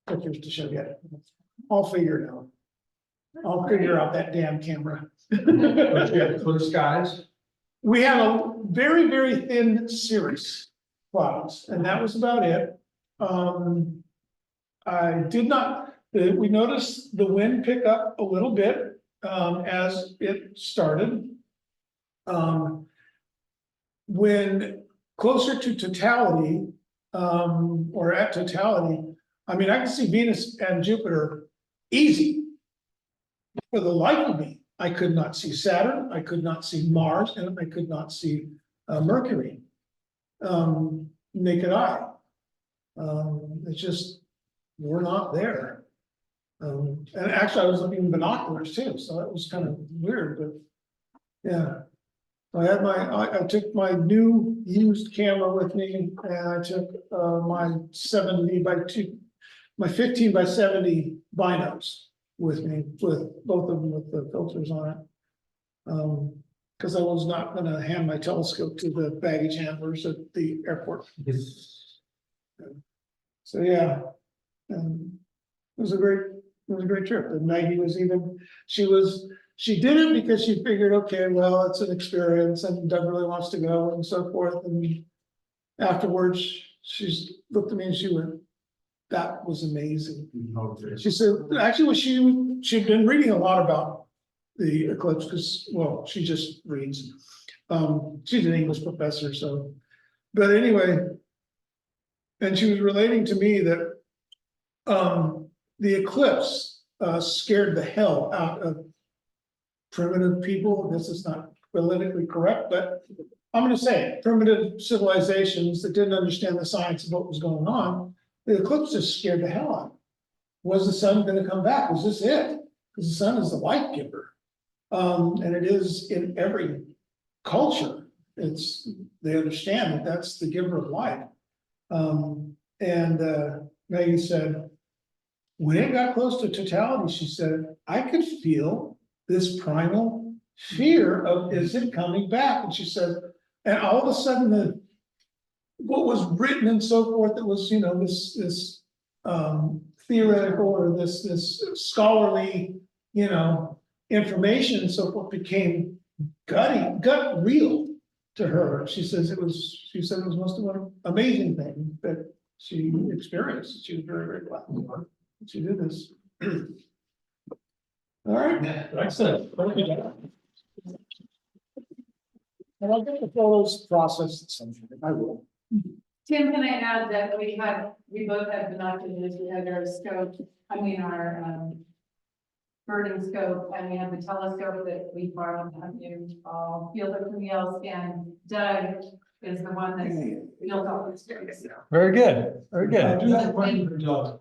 S2: pictures to show yet. I'll figure it out. I'll figure out that damn camera.
S1: But you have clear skies.
S2: We had a very, very thin cirrus clouds, and that was about it. I did not, we noticed the wind pick up a little bit, as it started. When closer to totality, or at totality, I mean, I can see Venus and Jupiter easy. For the life of me, I could not see Saturn, I could not see Mars, and I could not see Mercury. Naked eye. It's just, we're not there. And actually, I was looking in binoculars too, so that was kind of weird, but yeah. I took my new used camera with me, and I took my 70 by 2, my 15 by 70 binos with me, with both of them with the filters on it. Because I was not gonna hand my telescope to the baggage handlers at the airport. So yeah, it was a great trip. And Maggie was even, she did it because she figured, okay, well, it's an experience and Doug really wants to go and so forth. And afterwards, she's looked at me and she went, that was amazing. She said, actually, she'd been reading a lot about the eclipse because, well, she just reads. She's an English professor, so, but anyway, and she was relating to me that the eclipse scared the hell out of primitive people. This is not politically correct, but I'm going to say it. Primitive civilizations that didn't understand the science of what was going on. The eclipse just scared the hell out of them. Was the sun going to come back? Was this it? Because the sun is the light giver. And it is in every culture. They understand that that's the giver of light. Maggie said, when it got close to totality, she said, I could feel this primal fear of, is it coming back? And she said, and all of a sudden what was written and so forth, that was, this theoretical or this scholarly, information and so forth became gut real to her. She said it was most of an amazing thing that she experienced. She was very, very glad she did this. All right.
S1: Excellent.
S2: And I'll get the photos processed at some point. I will.
S3: Tim, can I add that we both had binoculars, we had our scope, our birding scope, and we had the telescope that we borrowed from you, Fielder from Yale scan. Doug is the one that's built all the scopes.
S1: Very good, very
S6: I
S1: good.
S6: do have a question for Doug.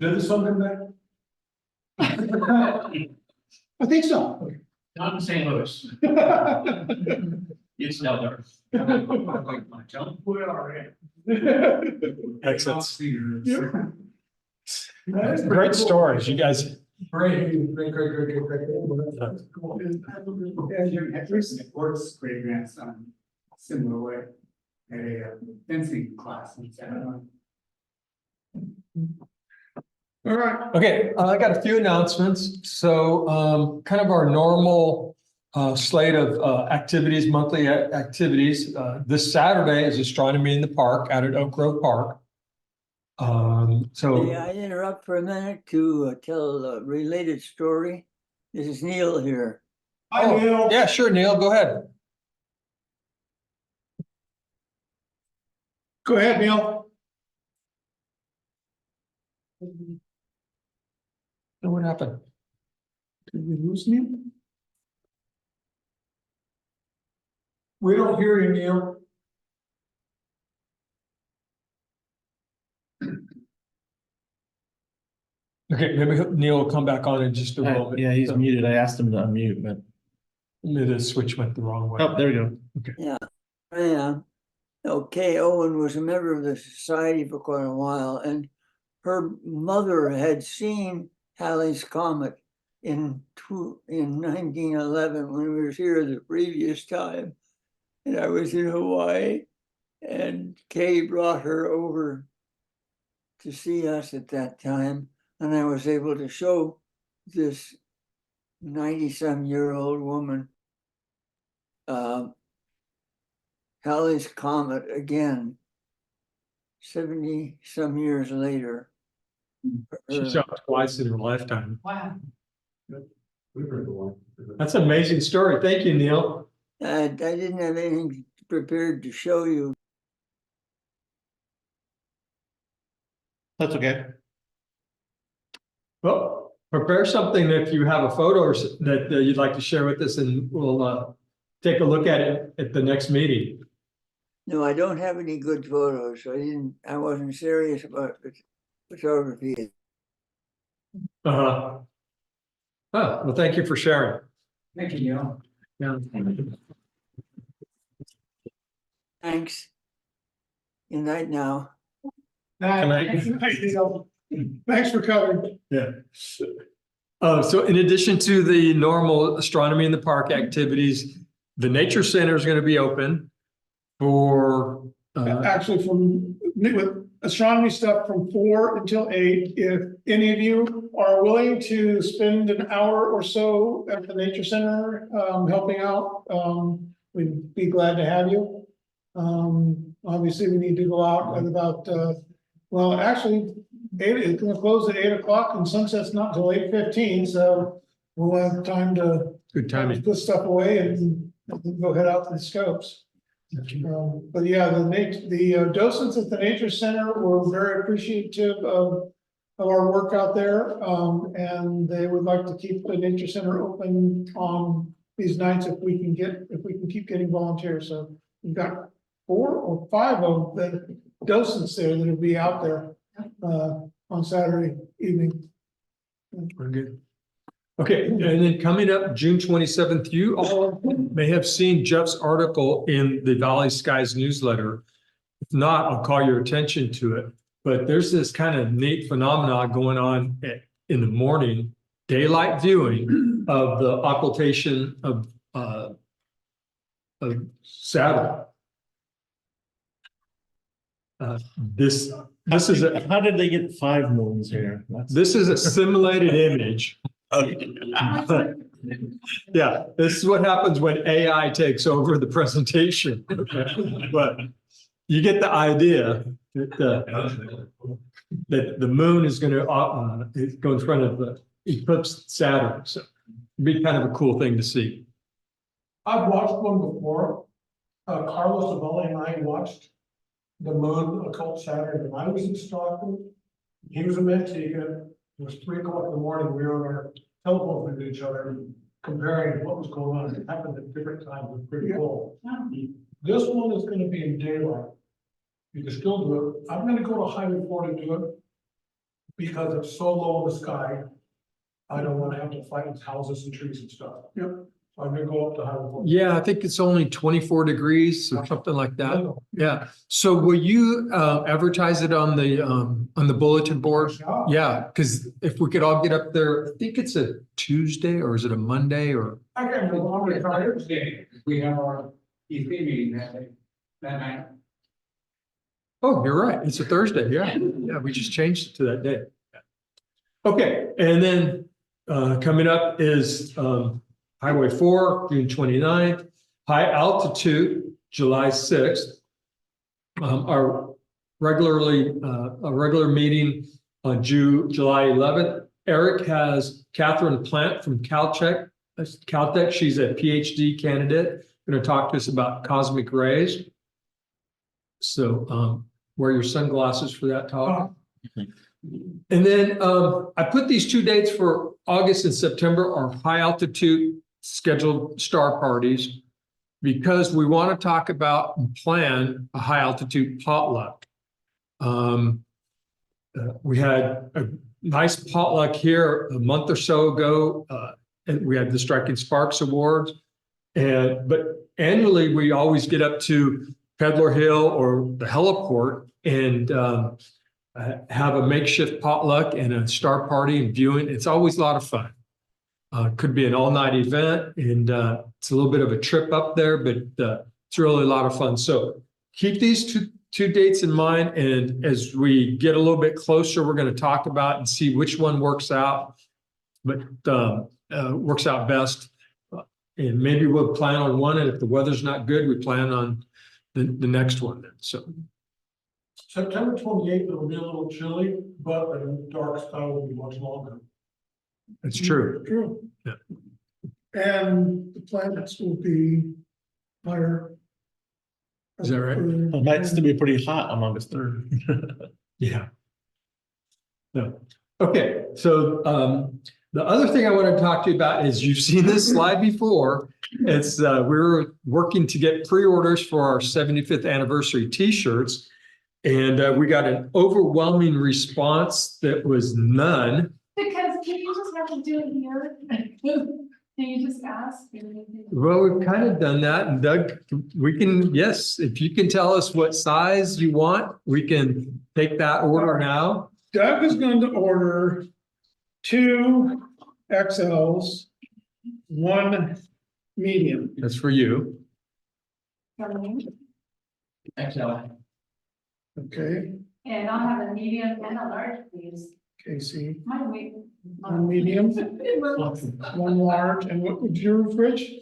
S6: Did something back?
S2: I think so.
S13: Not in St. Louis. It's down there.
S6: Where are
S1: Exits.
S6: you?
S1: Great stories, you guys.
S6: Great.
S4: Recently, works great grandson, similar way, at a fencing class in San Antonio.
S2: All right.
S1: Okay, I got a few announcements. So kind of our normal slate of activities, monthly activities. This Saturday is astronomy in the park out at Oak Grove Park.
S14: May I interrupt for a minute to tell a related story? This is Neil here.
S2: Hi, Neil.
S1: Yeah, sure, Neil, go ahead.
S2: Go ahead, Neil.
S1: What happened?
S2: Did we lose Neil?
S6: We don't hear you, Neil.
S1: Okay, maybe Neil will come back on in just a moment.
S5: Yeah, he's
S1: So
S5: muted. I asked him to unmute, but
S1: maybe the switch went the wrong way.
S5: oh, there we go.
S14: Yeah. Okay, Owen was a member of the society for quite a while, and her mother had seen Halley's Comet in 1911 when we were here the previous time. And I was in Hawaii, and Kay brought her over to see us at that time. And I was able to show this 90-some-year-old woman Halley's Comet again, 70-some years later.
S1: She saw it twice in her lifetime.
S11: Wow.
S1: That's an amazing story. Thank you, Neil.
S14: I didn't have anything prepared to show you.
S5: That's okay.
S1: Well, prepare something if you have a photo or that you'd like to share with us, and we'll take a look at it at the next meeting.
S14: No, I don't have any good photos. I wasn't serious about photography.
S1: Oh, well, thank you for sharing.
S4: Thank you, Neil.
S1: Yeah.
S14: Thanks. Good night now.
S2: Thanks for coming.
S1: Yeah. So in addition to the normal astronomy in the park activities, the Nature Center is going to be open for
S2: Actually, with astronomy stuff from 4 until 8. If any of you are willing to spend an hour or so at the Nature Center, helping out, we'd be glad to have you. Obviously, we need to go out at about, well, actually, 8, it's gonna close at 8 o'clock and sunset's not till 8:15, so we'll have time to
S1: good timing.
S2: put stuff away and go head out to the scopes. But yeah, the docents at the Nature Center were very appreciative of our work out there. And they would like to keep the Nature Center open on these nights if we can keep getting volunteers. So we've got 4 or 5 of the docents there that will be out there on Saturday evening.
S1: We're good. Okay, and then coming up June 27th, you all may have seen Jeff's article in the Valley Skies newsletter. If not, I'll call your attention to it. But there's this kind of neat phenomenon going on in the morning, daylight viewing of the occultation of Saturn. This is
S5: How did they get 5 moons here?
S1: this is a simulated image. Yeah, this is what happens when AI takes over the presentation. But you get the idea that the moon is going to go in front of the eclipse Saturn. So it'd be kind of a cool thing to see.
S6: I've watched one before. Carlos Zavalli and I watched the moon occult Saturn when I was in Stockton. He was a Manteca. It was 3 o'clock in the morning. We were on our telephones with each other, comparing what was going on. It happened at different times. It was pretty cool. This one is going to be in daylight. You can still do it. I'm going to go to Highway 4 to do it because it's so low in the sky. I don't want to have to fight with houses and trees and stuff.
S2: Yep.
S6: So I'm going to go up to Highway 4.
S1: Yeah, I think it's only 24 degrees or something like that. Yeah. So will you advertise it on the bulletin board? Yeah, because if we could all get up there, I think it's a Tuesday or is it a Monday or?
S6: I can't go on with
S4: Thursday, we have our EP meeting that night.
S1: Oh, you're right. It's a Thursday. Yeah. Yeah, we just changed it to that day. Okay, and then coming up is Highway 4, June 29th, High Altitude, July 6th. Our regular meeting on July 11th. Eric has Catherine Plant from Caltech. She's a PhD candidate, going to talk to us about cosmic rays. So wear your sunglasses for that talk. And then I put these 2 dates for August and September are high altitude scheduled star parties because we want to talk about and plan a high altitude potluck. We had a nice potluck here a month or so ago, and we had the Striking Sparks Awards. But annually, we always get up to Peddler Hill or the heliport and have a makeshift potluck and a star party and viewing. It's always a lot of fun. Could be an all-night event, and it's a little bit of a trip up there, but it's really a lot of fun. So keep these two dates in mind, and as we get a little bit closer, we're going to talk about and see which one works out, but works out best. And maybe we'll plan on one, and if the weather's not good, we plan on the next one. So
S6: September 28th, it'll be a little chilly, but the dark sky will be much longer.
S1: it's true.
S2: True.
S1: Yeah.
S2: And the planets will be higher.
S1: Is that right?
S5: It might still be pretty hot on August 3rd.
S1: Yeah. No. Okay, so the other thing I want to talk to you about is you've seen this slide before. It's we're working to get pre-orders for our 75th anniversary t-shirts. And we got an overwhelming response that was none.
S3: Because can you just have to do it here? Can you just ask?
S1: Well, we've kind of done that, and Doug, we can, yes, if you can tell us what size you want, we can take that order now.
S2: Doug is going to order 2 XLs, 1 medium.
S1: That's for you.
S13: Excellent.
S2: Okay,
S3: And I'll have a medium and a large, please.
S2: Casey,
S3: My weight.
S2: 1 medium, 1 large, and what would your fridge?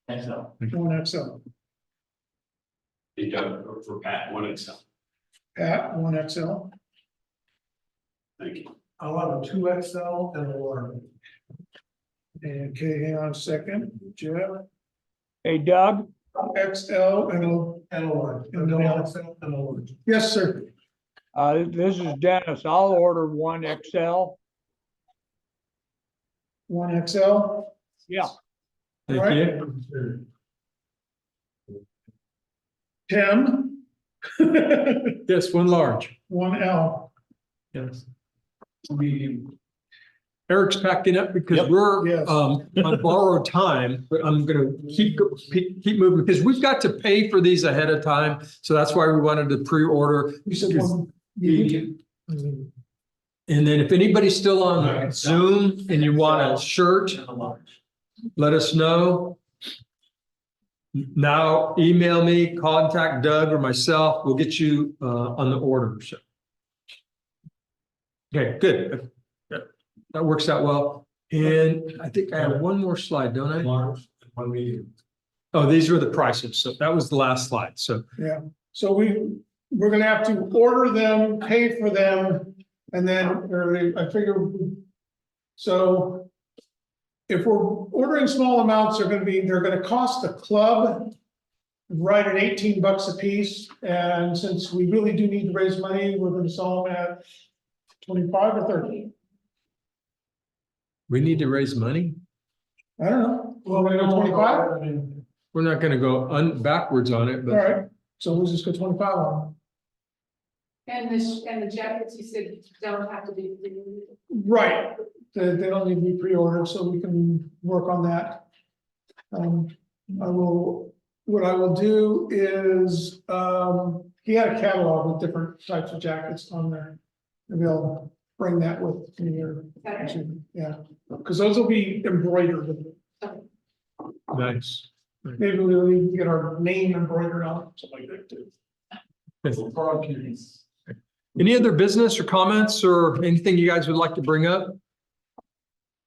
S13: Excellent.
S2: 1 XL.
S9: For Pat, one XL.
S2: Pat, 1 XL.
S9: Thank you.
S6: I'll have a 2XL and a large.
S2: And okay, hang on a second, Jeff,
S15: Hey Doug,
S2: XL and
S6: And a large. And a 1XL and a large.
S2: yes, sir.
S15: this is Dennis. I'll order 1 XL.
S2: 1 XL.
S15: Yeah.
S1: Thank
S2: Right.
S1: you.
S2: Tim.
S1: Yes, 1 large.
S2: 1 L.
S1: Yes. Eric's packing up because
S5: Yep.
S1: we're
S2: Yes.
S1: on borrowed time, but I'm gonna keep moving because we've got to pay for these ahead of time. So that's why we wanted to pre-order.
S2: You said 1 medium.
S1: And then if anybody's still on Zoom and you want a shirt, let us know. Now email me, contact Doug or myself. We'll get you on the order. So. Okay, good. That works out well. And I think I have one more slide, don't I?
S8: Large and 1 medium.
S1: Oh, these were the prices. So that was the last slide. So
S2: Yeah, so we're gonna have to order them, pay for them, and then, I figure. So. If we're ordering small amounts, they're gonna cost the club. Right at $18 a piece, and since we really do need to raise money, we're gonna sell them at 25 or 30.
S1: we need to raise money.
S2: I don't know, well, we're gonna go 25,
S1: We're not gonna go backwards on it,
S2: all
S1: but
S2: right, so we'll just go 25 on
S3: And the jackets, you said don't have to be.
S2: them. Right, they don't need to be pre-ordered, so we can work on that. What I will do is, he had a catalog with different types of jackets on there. Maybe I'll bring that with me here. Yeah, because those will be embroidered.
S1: nice.
S2: Maybe we'll even get our name embroidered on, something like that too.
S1: Any other business or comments or anything you guys would like to bring up?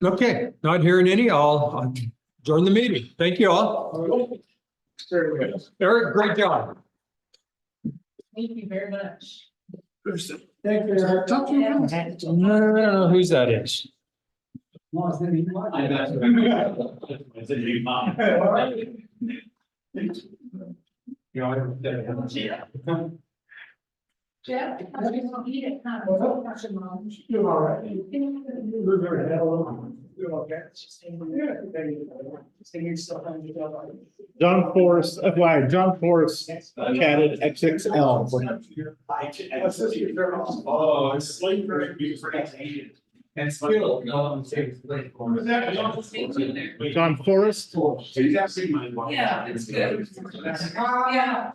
S1: Okay, not hearing any, I'll join the meeting. Thank you all. Eric, great job.
S3: Thank you very much.
S2: Thank you. Talk to you.
S1: I don't know whose that is.
S3: Jeff, I was gonna eat it, huh?
S2: You're all right. We're very
S5: John Forrest, John Forrest catted XXL.
S7: Oh, it's slavery. And still,
S5: John Forrest.
S3: Yeah, it's good. Yeah.